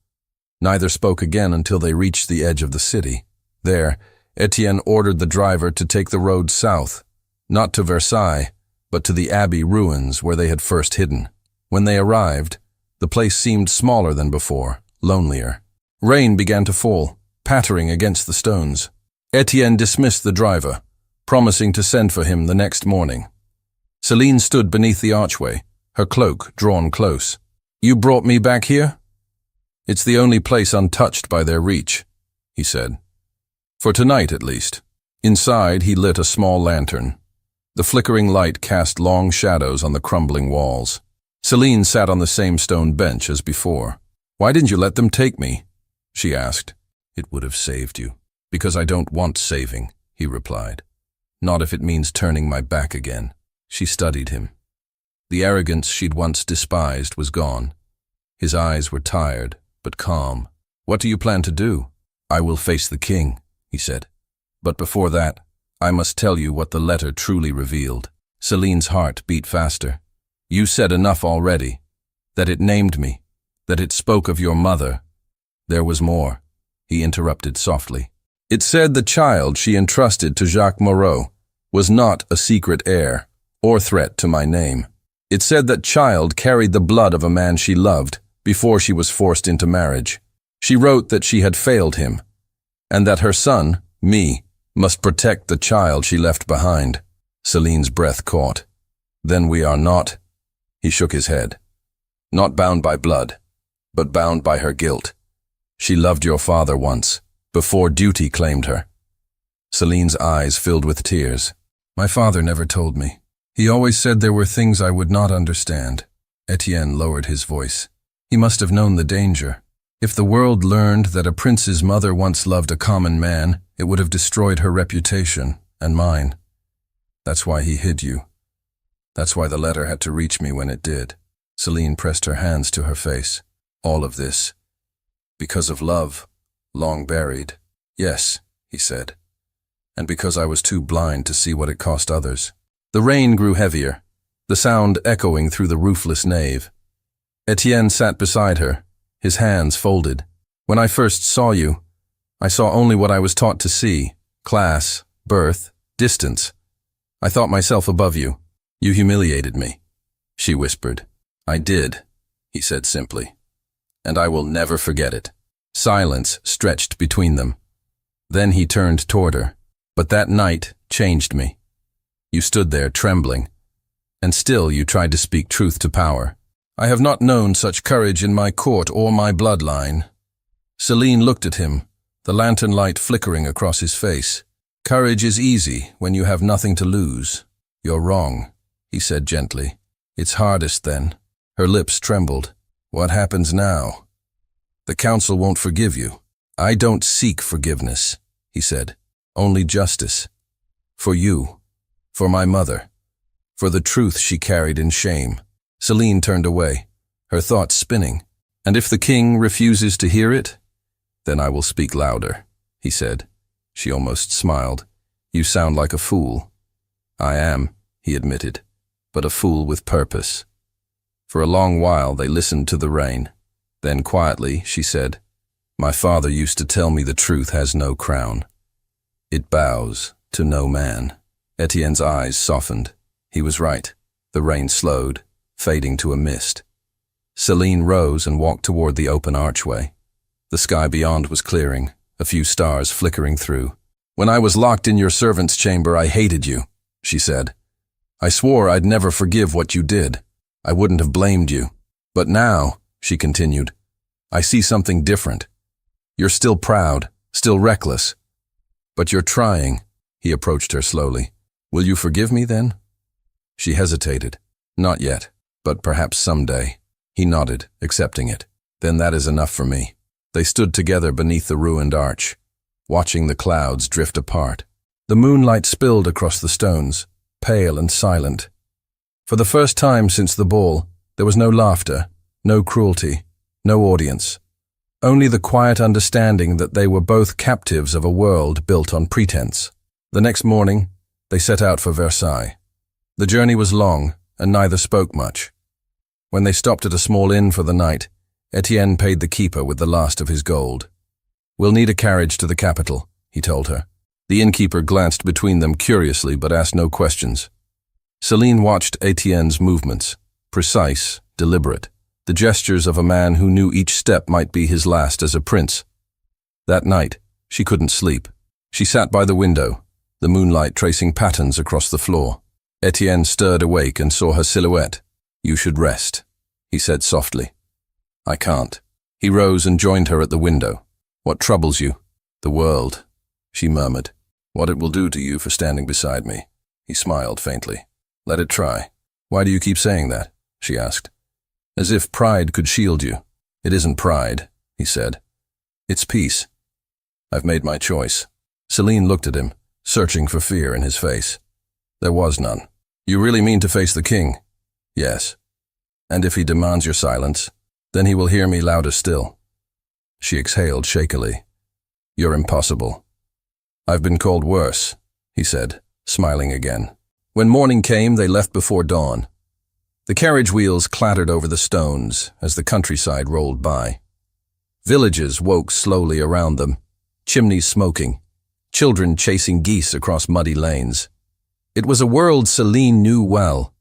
Neither spoke again until they reached the edge of the city. There, Etienne ordered the driver to take the road south, not to Versailles, but to the abbey ruins where they had first hidden. When they arrived, the place seemed smaller than before, lonelier. Rain began to fall, pattering against the stones. Etienne dismissed the driver, promising to send for him the next morning. Céline stood beneath the archway, her cloak drawn close. "You brought me back here?" "It's the only place untouched by their reach," he said. "For tonight, at least." Inside, he lit a small lantern. The flickering light cast long shadows on the crumbling walls. Céline sat on the same stone bench as before. "Why didn't you let them take me?" she asked. "It would have saved you." "Because I don't want saving," he replied. "Not if it means turning my back again." She studied him. The arrogance she'd once despised was gone. His eyes were tired, but calm. "What do you plan to do?" "I will face the king," he said. "But before that, I must tell you what the letter truly revealed." Céline's heart beat faster. "You said enough already. That it named me. That it spoke of your mother." "There was more," he interrupted softly. "It said the child she entrusted to Jacques Moreau was not a secret heir or threat to my name. It said that child carried the blood of a man she loved before she was forced into marriage. She wrote that she had failed him, and that her son, me, must protect the child she left behind." Céline's breath caught. "Then we are not," he shook his head, "not bound by blood, but bound by her guilt. She loved your father once, before duty claimed her." Céline's eyes filled with tears. "My father never told me. He always said there were things I would not understand." Etienne lowered his voice. He must have known the danger. If the world learned that a prince's mother once loved a common man, it would have destroyed her reputation, and mine. That's why he hid you. That's why the letter had to reach me when it did." Céline pressed her hands to her face. "All of this, because of love, long buried." "Yes," he said, "and because I was too blind to see what it cost others." The rain grew heavier, the sound echoing through the roofless nave. Etienne sat beside her, his hands folded. "When I first saw you, I saw only what I was taught to see: class, birth, distance. I thought myself above you. You humiliated me," she whispered. "I did," he said simply, "and I will never forget it." Silence stretched between them. Then he turned toward her. "But that night changed me. You stood there trembling, and still you tried to speak truth to power. I have not known such courage in my court or my bloodline." Céline looked at him, the lantern light flickering across his face. "Courage is easy when you have nothing to lose." "You're wrong," he said gently. "It's hardest then." Her lips trembled. "What happens now?" "The council won't forgive you." "I don't seek forgiveness," he said. "Only justice. For you. For my mother. For the truth she carried in shame." Celine turned away, her thoughts spinning. "And if the king refuses to hear it, then I will speak louder," he said. She almost smiled. "You sound like a fool." "I am," he admitted, "but a fool with purpose." For a long while they listened to the rain. Then quietly she said, "My father used to tell me the truth has no crown. It bows to no man." Etienne's eyes softened. He was right. The rain slowed, fading to a mist. Celine rose and walked toward the open archway. The sky beyond was clearing, a few stars flickering through. "When I was locked in your servant's chamber, I hated you," she said. "I swore I'd never forgive what you did. I wouldn't have blamed you. But now," she continued, "I see something different. You're still proud, still reckless. But you're trying." He approached her slowly. "Will you forgive me then?" She hesitated. "Not yet, but perhaps someday." He nodded, accepting it. "Then that is enough for me." They stood together beneath the ruined arch, watching the clouds drift apart. The moonlight spilled across the stones, pale and silent. For the first time since the ball, there was no laughter, no cruelty, no audience. Only the quiet understanding that they were both captives of a world built on pretense. The next morning, they set out for Versailles. The journey was long, and neither spoke much. When they stopped at a small inn for the night, Etienne paid the keeper with the last of his gold. "We'll need a carriage to the capital," he told her. The innkeeper glanced between them curiously but asked no questions. Celine watched Etienne's movements, precise, deliberate, the gestures of a man who knew each step might be his last as a prince. That night, she couldn't sleep. She sat by the window, the moonlight tracing patterns across the floor. Etienne stirred awake and saw her silhouette. "You should rest," he said softly. "I can't." He rose and joined her at the window. "What troubles you?" "The world," she murmured. "What it will do to you for standing beside me." He smiled faintly. "Let it try." "Why do you keep saying that?" she asked. "As if pride could shield you." "It isn't pride," he said. "It's peace. I've made my choice." Celine looked at him, searching for fear in his face. There was none. "You really mean to face the king?" "Yes. And if he demands your silence, then he will hear me louder still." She exhaled shakily. "You're impossible." "I've been called worse," he said, smiling again. When morning came, they left before dawn. The carriage wheels clattered over the stones as the countryside rolled by. Villages woke slowly around them, chimneys smoking, children chasing geese across muddy lanes. It was a world Celine knew well,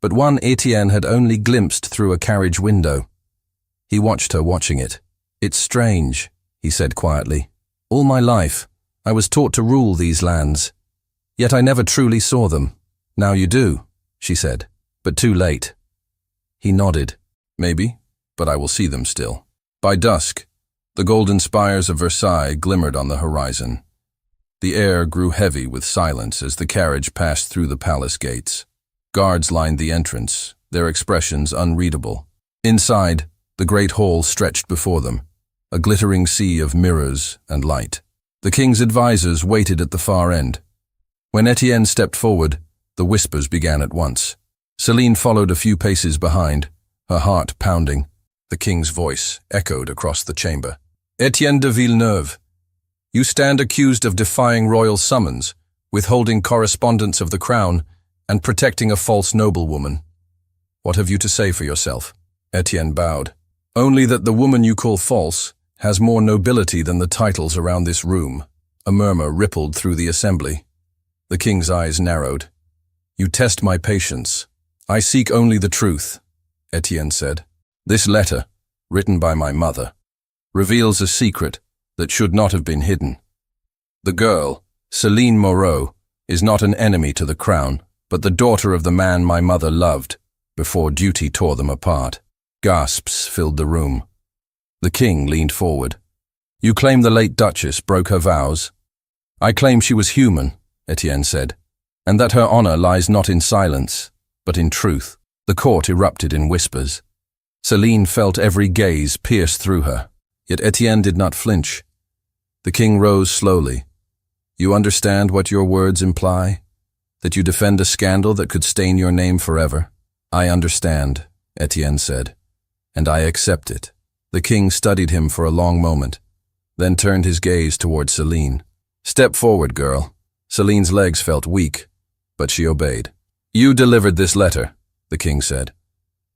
but one Etienne had only glimpsed through a carriage window. He watched her watching it. "It's strange," he said quietly. "All my life, I was taught to rule these lands. Yet I never truly saw them. Now you do," she said, "but too late." He nodded. "Maybe, but I will see them still." By dusk, the golden spires of Versailles glimmered on the horizon. The air grew heavy with silence as the carriage passed through the palace gates. Guards lined the entrance, their expressions unreadable. Inside, the great hall stretched before them, a glittering sea of mirrors and light. The king's advisors waited at the far end. When Etienne stepped forward, the whispers began at once. Celine followed a few paces behind, her heart pounding. The king's voice echoed across the chamber. "Etienne de Villeneuve, you stand accused of defying royal summons, withholding correspondence of the crown, and protecting a false noblewoman. What have you to say for yourself?" Etienne bowed. "Only that the woman you call false has more nobility than the titles around this room." A murmur rippled through the assembly. The king's eyes narrowed. "You test my patience." "I seek only the truth," Etienne said. "This letter, written by my mother, reveals a secret that should not have been hidden. The girl, Celine Moreau, is not an enemy to the crown, but the daughter of the man my mother loved, before duty tore them apart." Gasps filled the room. The king leaned forward. You claim the late Duchess broke her vows. I claim she was human, Etienne said, and that her honor lies not in silence, but in truth. The court erupted in whispers. Céline felt every gaze pierce through her, yet Etienne did not flinch. The king rose slowly. You understand what your words imply? That you defend a scandal that could stain your name forever? I understand, Etienne said, and I accept it. The king studied him for a long moment, then turned his gaze toward Céline. Step forward, girl. Céline's legs felt weak, but she obeyed. You delivered this letter, the king said.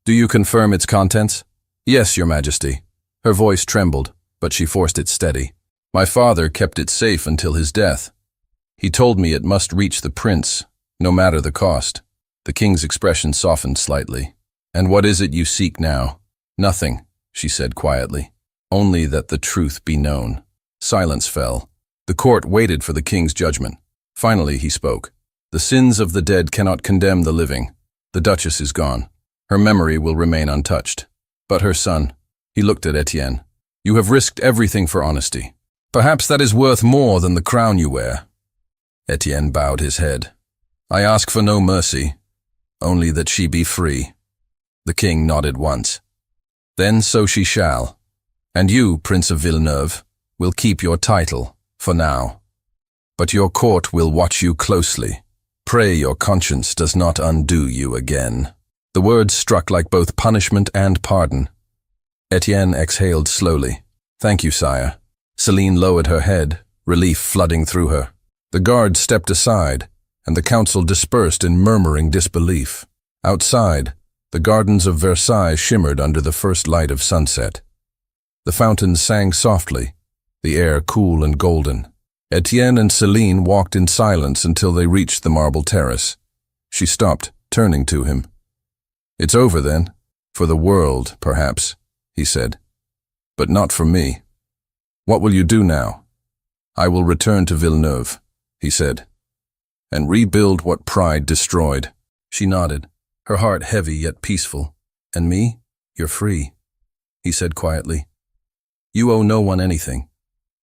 Do you confirm its contents? Yes, your majesty. Her voice trembled, but she forced it steady. My father kept it safe until his death. He told me it must reach the prince, no matter the cost. The king's expression softened slightly. And what is it you seek now? Nothing, she said quietly. Only that the truth be known. Silence fell. The court waited for the king's judgment. Finally he spoke. The sins of the dead cannot condemn the living. The Duchess is gone. Her memory will remain untouched. But her son, he looked at Etienne. You have risked everything for honesty. Perhaps that is worth more than the crown you wear. Etienne bowed his head. I ask for no mercy, only that she be free. The king nodded once. Then so she shall. And you, Prince of Villeneuve, will keep your title, for now. But your court will watch you closely. Pray your conscience does not undo you again. The words struck like both punishment and pardon. Etienne exhaled slowly. Thank you, sire. Céline lowered her head, relief flooding through her. The guards stepped aside, and the council dispersed in murmuring disbelief. Outside, the gardens of Versailles shimmered under the first light of sunset. The fountains sang softly, the air cool and golden. Etienne and Céline walked in silence until they reached the marble terrace. She stopped, turning to him. It's over then, for the world, perhaps, he said. But not for me. What will you do now? I will return to Villeneuve, he said, and rebuild what pride destroyed. She nodded, her heart heavy yet peaceful. And me? You're free, he said quietly. You owe no one anything,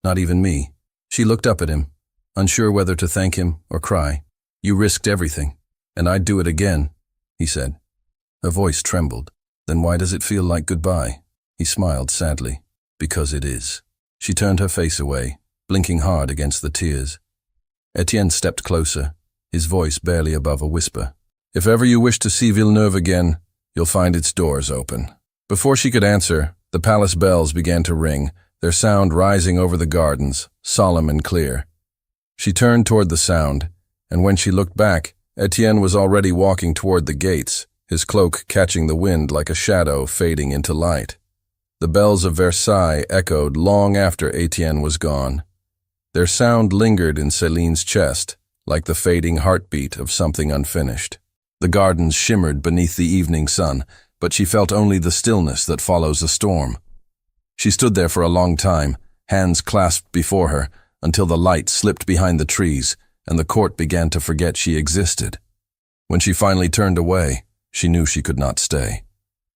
not even me. She looked up at him, unsure whether to thank him or cry. You risked everything, and I'd do it again, he said. Her voice trembled. Then why does it feel like goodbye? He smiled sadly. Because it is. She turned her face away, blinking hard against the tears. Etienne stepped closer, his voice barely above a whisper. If ever you wish to see Villeneuve again, you'll find its doors open. Before she could answer, the palace bells began to ring, their sound rising over the gardens, solemn and clear. She turned toward the sound, and when she looked back, Etienne was already walking toward the gates, his cloak catching the wind like a shadow fading into light. The bells of Versailles echoed long after Etienne was gone. Their sound lingered in Céline's chest, like the fading heartbeat of something unfinished. The gardens shimmered beneath the evening sun, but she felt only the stillness that follows a storm. She stood there for a long time, hands clasped before her, until the light slipped behind the trees, and the court began to forget she existed. When she finally turned away, she knew she could not stay.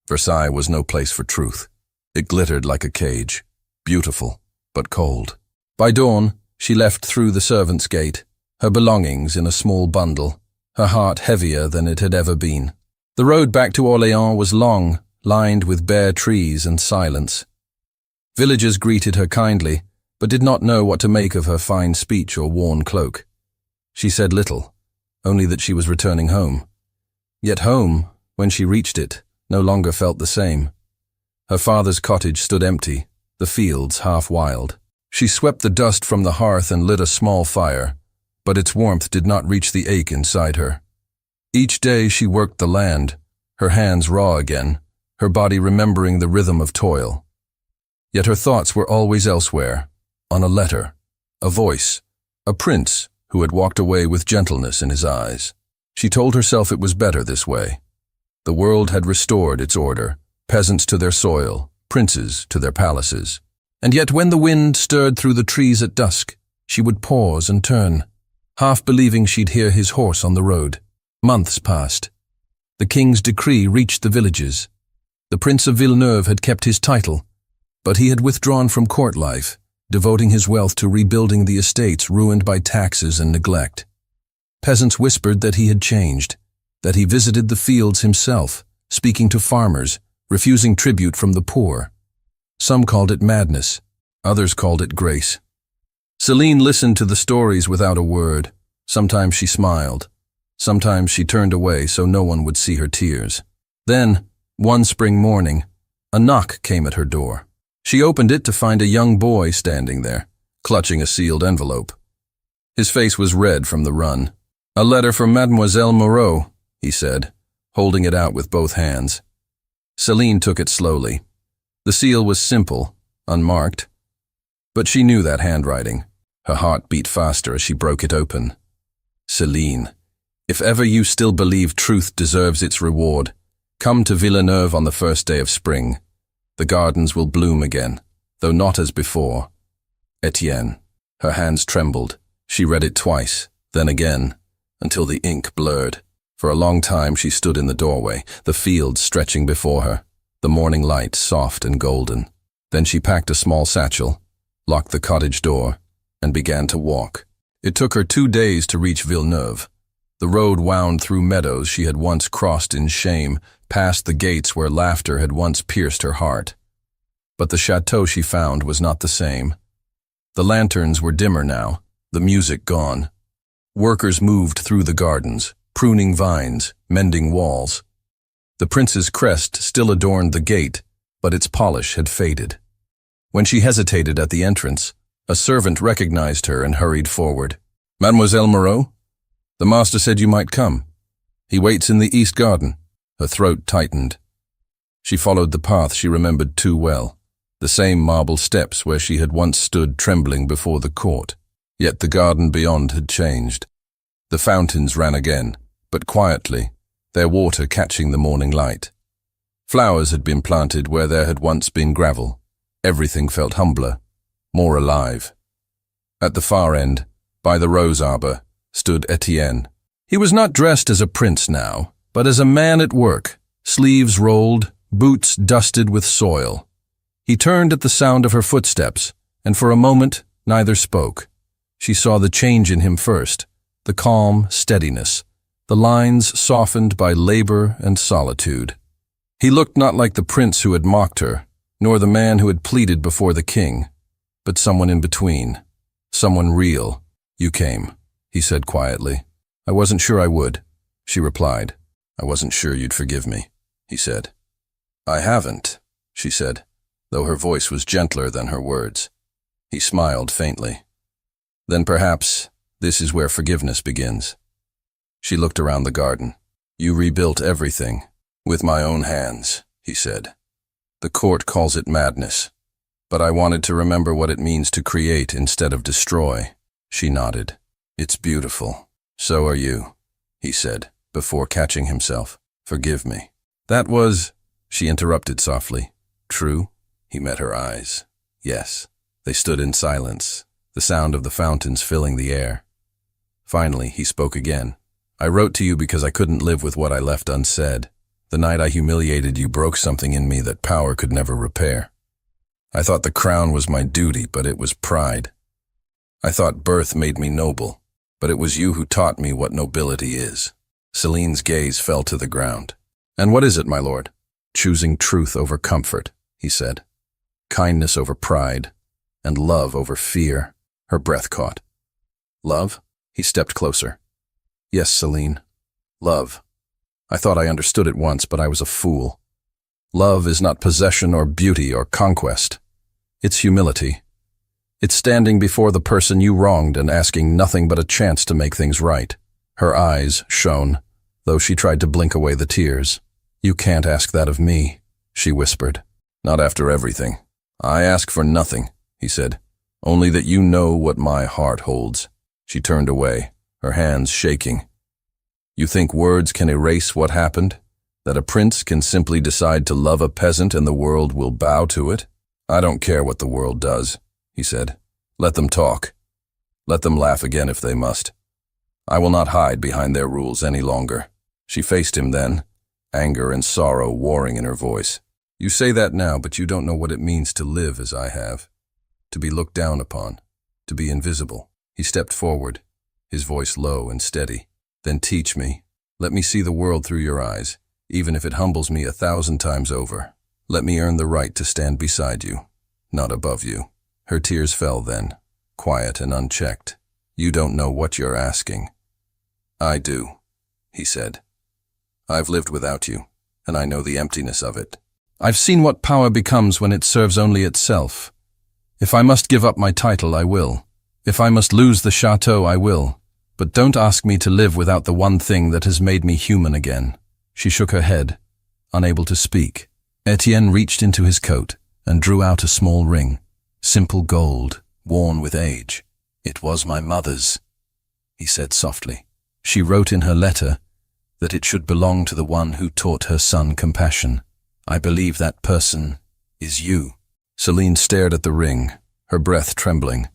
Versailles was no place for truth. It glittered like a cage, beautiful, but cold. By dawn, she left through the servants' gate, her belongings in a small bundle, her heart heavier than it had ever been. The road back to Orléans was long, lined with bare trees and silence. Villagers greeted her kindly, but did not know what to make of her fine speech or worn cloak. She said little, only that she was returning home. Yet home, when she reached it, no longer felt the same. Her father's cottage stood empty, the fields half wild. She swept the dust from the hearth and lit a small fire, but its warmth did not reach the ache inside her. Each day she worked the land, her hands raw again, her body remembering the rhythm of toil. Yet her thoughts were always elsewhere, on a letter, a voice, a prince who had walked away with gentleness in his eyes. She told herself it was better this way. The world had restored its order, peasants to their soil, princes to their palaces. And yet when the wind stirred through the trees at dusk, she would pause and turn, half believing she'd hear his horse on the road. Months passed. The king's decree reached the villages. The Prince of Villeneuve had kept his title, but he had withdrawn from court life, devoting his wealth to rebuilding the estates ruined by taxes and neglect. Peasants whispered that he had changed, that he visited the fields himself, speaking to farmers, refusing tribute from the poor. Some called it madness, others called it grace. Celine listened to the stories without a word. Sometimes she smiled. Sometimes she turned away so no one would see her tears. Then, one spring morning, a knock came at her door. She opened it to find a young boy standing there, clutching a sealed envelope. His face was red from the run. "A letter from Mademoiselle Moreau," he said, holding it out with both hands. Celine took it slowly. The seal was simple, unmarked. But she knew that handwriting. Her heart beat faster as she broke it open. "Celine, if ever you still believe truth deserves its reward, come to Villeneuve on the first day of spring. The gardens will bloom again, though not as before. Etienne." Her hands trembled. She read it twice, then again, until the ink blurred. For a long time she stood in the doorway, the fields stretching before her, the morning light soft and golden. Then she packed a small satchel, locked the cottage door, and began to walk. It took her 2 days to reach Villeneuve. The road wound through meadows she had once crossed in shame, past the gates where laughter had once pierced her heart. But the chateau she found was not the same. The lanterns were dimmer now, the music gone. Workers moved through the gardens, pruning vines, mending walls. The prince's crest still adorned the gate, but its polish had faded. When she hesitated at the entrance, a servant recognized her and hurried forward. "Mademoiselle Moreau? The master said you might come. He waits in the east garden." Her throat tightened. She followed the path she remembered too well, the same marble steps where she had once stood trembling before the court. Yet the garden beyond had changed. The fountains ran again, but quietly, their water catching the morning light. Flowers had been planted where there had once been gravel. Everything felt humbler, more alive. At the far end, by the rose arbor, stood Etienne. He was not dressed as a prince now, but as a man at work, sleeves rolled, boots dusted with soil. He turned at the sound of her footsteps, and for a moment neither spoke. She saw the change in him first, the calm steadiness, the lines softened by labor and solitude. He looked not like the prince who had mocked her, nor the man who had pleaded before the king, but someone in between, someone real. "You came," he said quietly. "I wasn't sure I would," she replied. "I wasn't sure you'd forgive me," he said. "I haven't," she said, though her voice was gentler than her words. He smiled faintly. "Then perhaps this is where forgiveness begins." She looked around the garden. "You rebuilt everything, with my own hands," he said. "The court calls it madness, but I wanted to remember what it means to create instead of destroy." She nodded. "It's beautiful. So are you," he said, before catching himself. "Forgive me." "That was," she interrupted softly. "True?" He met her eyes. "Yes." They stood in silence, the sound of the fountains filling the air. Finally, he spoke again. "I wrote to you because I couldn't live with what I left unsaid. The night I humiliated you broke something in me that power could never repair. I thought the crown was my duty, but it was pride. I thought birth made me noble, but it was you who taught me what nobility is." Celine's gaze fell to the ground. "And what is it, my lord?" "Choosing truth over comfort," he said. "Kindness over pride, and love over fear." Her breath caught. "Love?" He stepped closer. "Yes, Celine. Love. I thought I understood it once, but I was a fool. Love is not possession or beauty or conquest. It's humility. It's standing before the person you wronged and asking nothing but a chance to make things right." Her eyes shone, though she tried to blink away the tears. "You can't ask that of me," she whispered. "Not after everything. I ask for nothing," he said. "Only that you know what my heart holds." She turned away, her hands shaking. "You think words can erase what happened? That a prince can simply decide to love a peasant and the world will bow to it? I don't care what the world does," he said. "Let them talk. Let them laugh again if they must. I will not hide behind their rules any longer." She faced him then, anger and sorrow warring in her voice. "You say that now, but you don't know what it means to live as I have. to be looked down upon, to be invisible. He stepped forward, his voice low and steady. Then teach me. Let me see the world through your eyes, even if it humbles me 1,000 times over. Let me earn the right to stand beside you, not above you. Her tears fell then, quiet and unchecked. You don't know what you're asking. I do, he said. I've lived without you, and I know the emptiness of it. I've seen what power becomes when it serves only itself. If I must give up my title, I will. If I must lose the chateau, I will. But don't ask me to live without the one thing that has made me human again. She shook her head, unable to speak. Etienne reached into his coat and drew out a small ring, simple gold, worn with age. It was my mother's, he said softly. She wrote in her letter that it should belong to the one who taught her son compassion. I believe that person is you. Celine stared at the ring, her breath trembling.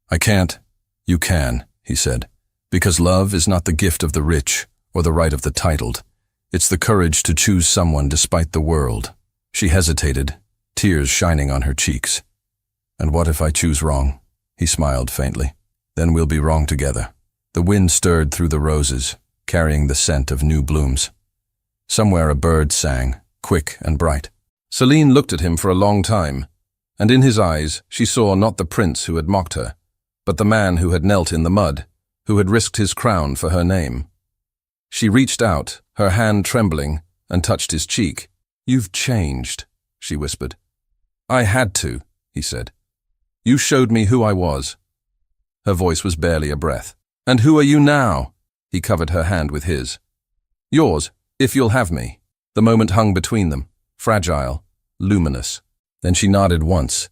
I can't. You can, he said, because love is not the gift of the rich or the right of the titled. It's the courage to choose someone despite the world. She hesitated, tears shining on her cheeks. And what if I choose wrong? He smiled faintly. Then we'll be wrong together. The wind stirred through the roses, carrying the scent of new blooms. Somewhere a bird sang, quick and bright. Celine looked at him for a long time, and in his eyes she saw not the prince who had mocked her, but the man who had knelt in the mud, who had risked his crown for her name. She reached out, her hand trembling, and touched his cheek. You've changed, she whispered. I had to, he said. You showed me who I was. Her voice was barely a breath. And who are you now? He covered her hand with his. Yours, if you'll have me. The moment hung between them, fragile, luminous. Then she nodded once,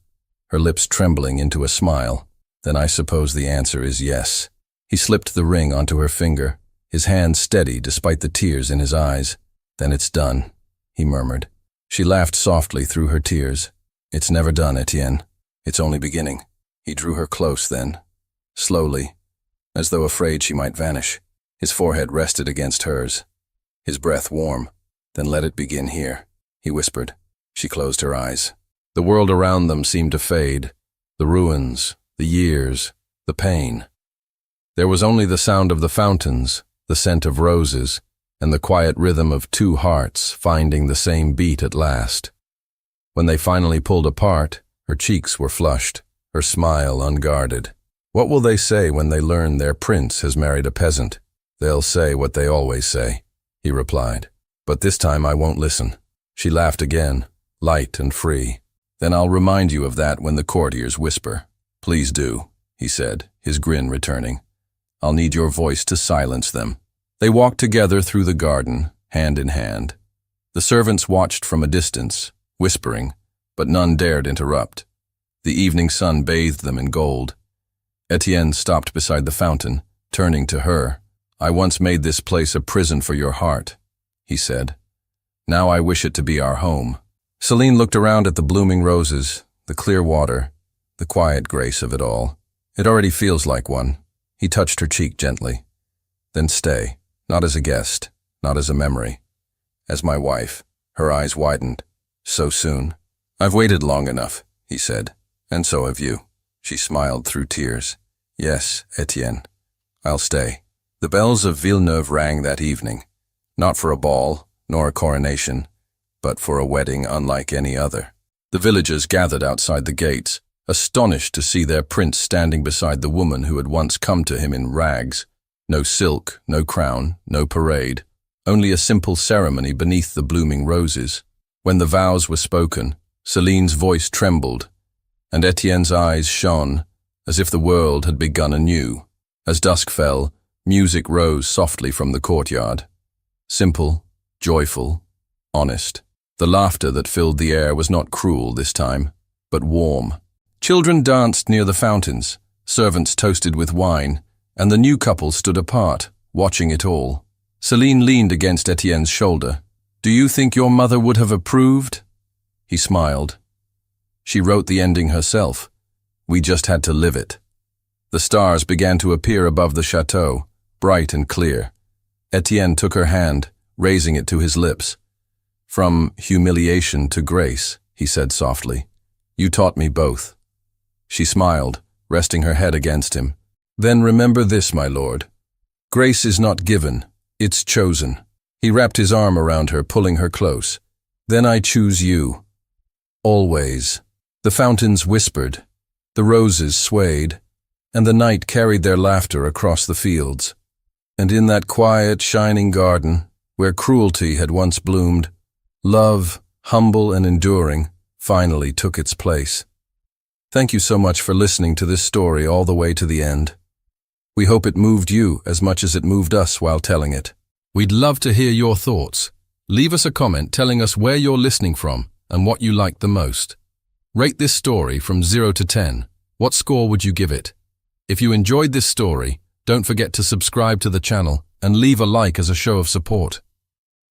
her lips trembling into a smile. Then I suppose the answer is yes. He slipped the ring onto her finger, his hand steady despite the tears in his eyes. Then it's done, he murmured. She laughed softly through her tears. It's never done, Etienne. It's only beginning. He drew her close then, slowly, as though afraid she might vanish. His forehead rested against hers, his breath warm. Then let it begin here, he whispered. She closed her eyes. The world around them seemed to fade, the ruins, the years, the pain. There was only the sound of the fountains, the scent of roses, and the quiet rhythm of two hearts finding the same beat at last. When they finally pulled apart, her cheeks were flushed, her smile unguarded. What will they say when they learn their prince has married a peasant? They'll say what they always say, he replied. But this time I won't listen. She laughed again, light and free. Then I'll remind you of that when the courtiers whisper. Please do, he said, his grin returning. I'll need your voice to silence them. They walked together through the garden, hand in hand. The servants watched from a distance, whispering, but none dared interrupt. The evening sun bathed them in gold. Etienne stopped beside the fountain, turning to her. I once made this place a prison for your heart, he said. Now I wish it to be our home. Celine looked around at the blooming roses, the clear water, the quiet grace of it all. It already feels like one. He touched her cheek gently. Then stay, not as a guest, not as a memory. As my wife. Her eyes widened. So soon. I've waited long enough, he said. And so have you. She smiled through tears. Yes, Etienne. I'll stay. The bells of Villeneuve rang that evening. Not for a ball, nor a coronation, but for a wedding unlike any other. The villagers gathered outside the gates, astonished to see their prince standing beside the woman who had once come to him in rags. No silk, no crown, no parade, only a simple ceremony beneath the blooming roses. When the vows were spoken, Celine's voice trembled, and Etienne's eyes shone, as if the world had begun anew. As dusk fell, music rose softly from the courtyard. Simple, joyful, honest. The laughter that filled the air was not cruel this time, but warm. Children danced near the fountains, servants toasted with wine, and the new couple stood apart, watching it all. Celine leaned against Etienne's shoulder. Do you think your mother would have approved? He smiled. She wrote the ending herself. We just had to live it. The stars began to appear above the chateau, bright and clear. Etienne took her hand, raising it to his lips. From humiliation to grace, he said softly. You taught me both. She smiled, resting her head against him. Then remember this, my lord. Grace is not given, it's chosen. He wrapped his arm around her, pulling her close. Then I choose you. Always. The fountains whispered, the roses swayed, and the night carried their laughter across the fields. And in that quiet, shining garden, where cruelty had once bloomed, love, humble and enduring, finally took its place. Thank you so much for listening to this story all the way to the end. We hope it moved you as much as it moved us while telling it. We'd love to hear your thoughts. Leave us a comment telling us where you're listening from and what you liked the most. Rate this story from 0 to 10. What score would you give it? If you enjoyed this story, don't forget to subscribe to the channel and leave a like as a show of support.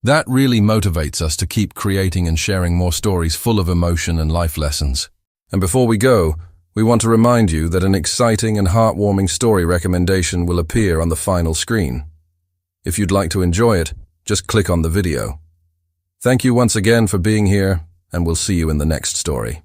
That really motivates us to keep creating and sharing more stories full of emotion and life lessons. And before we go, we want to remind you that an exciting and heartwarming story recommendation will appear on the final screen. If you'd like to enjoy it, just click on the video. Thank you once again for being here, and we'll see you in the next story.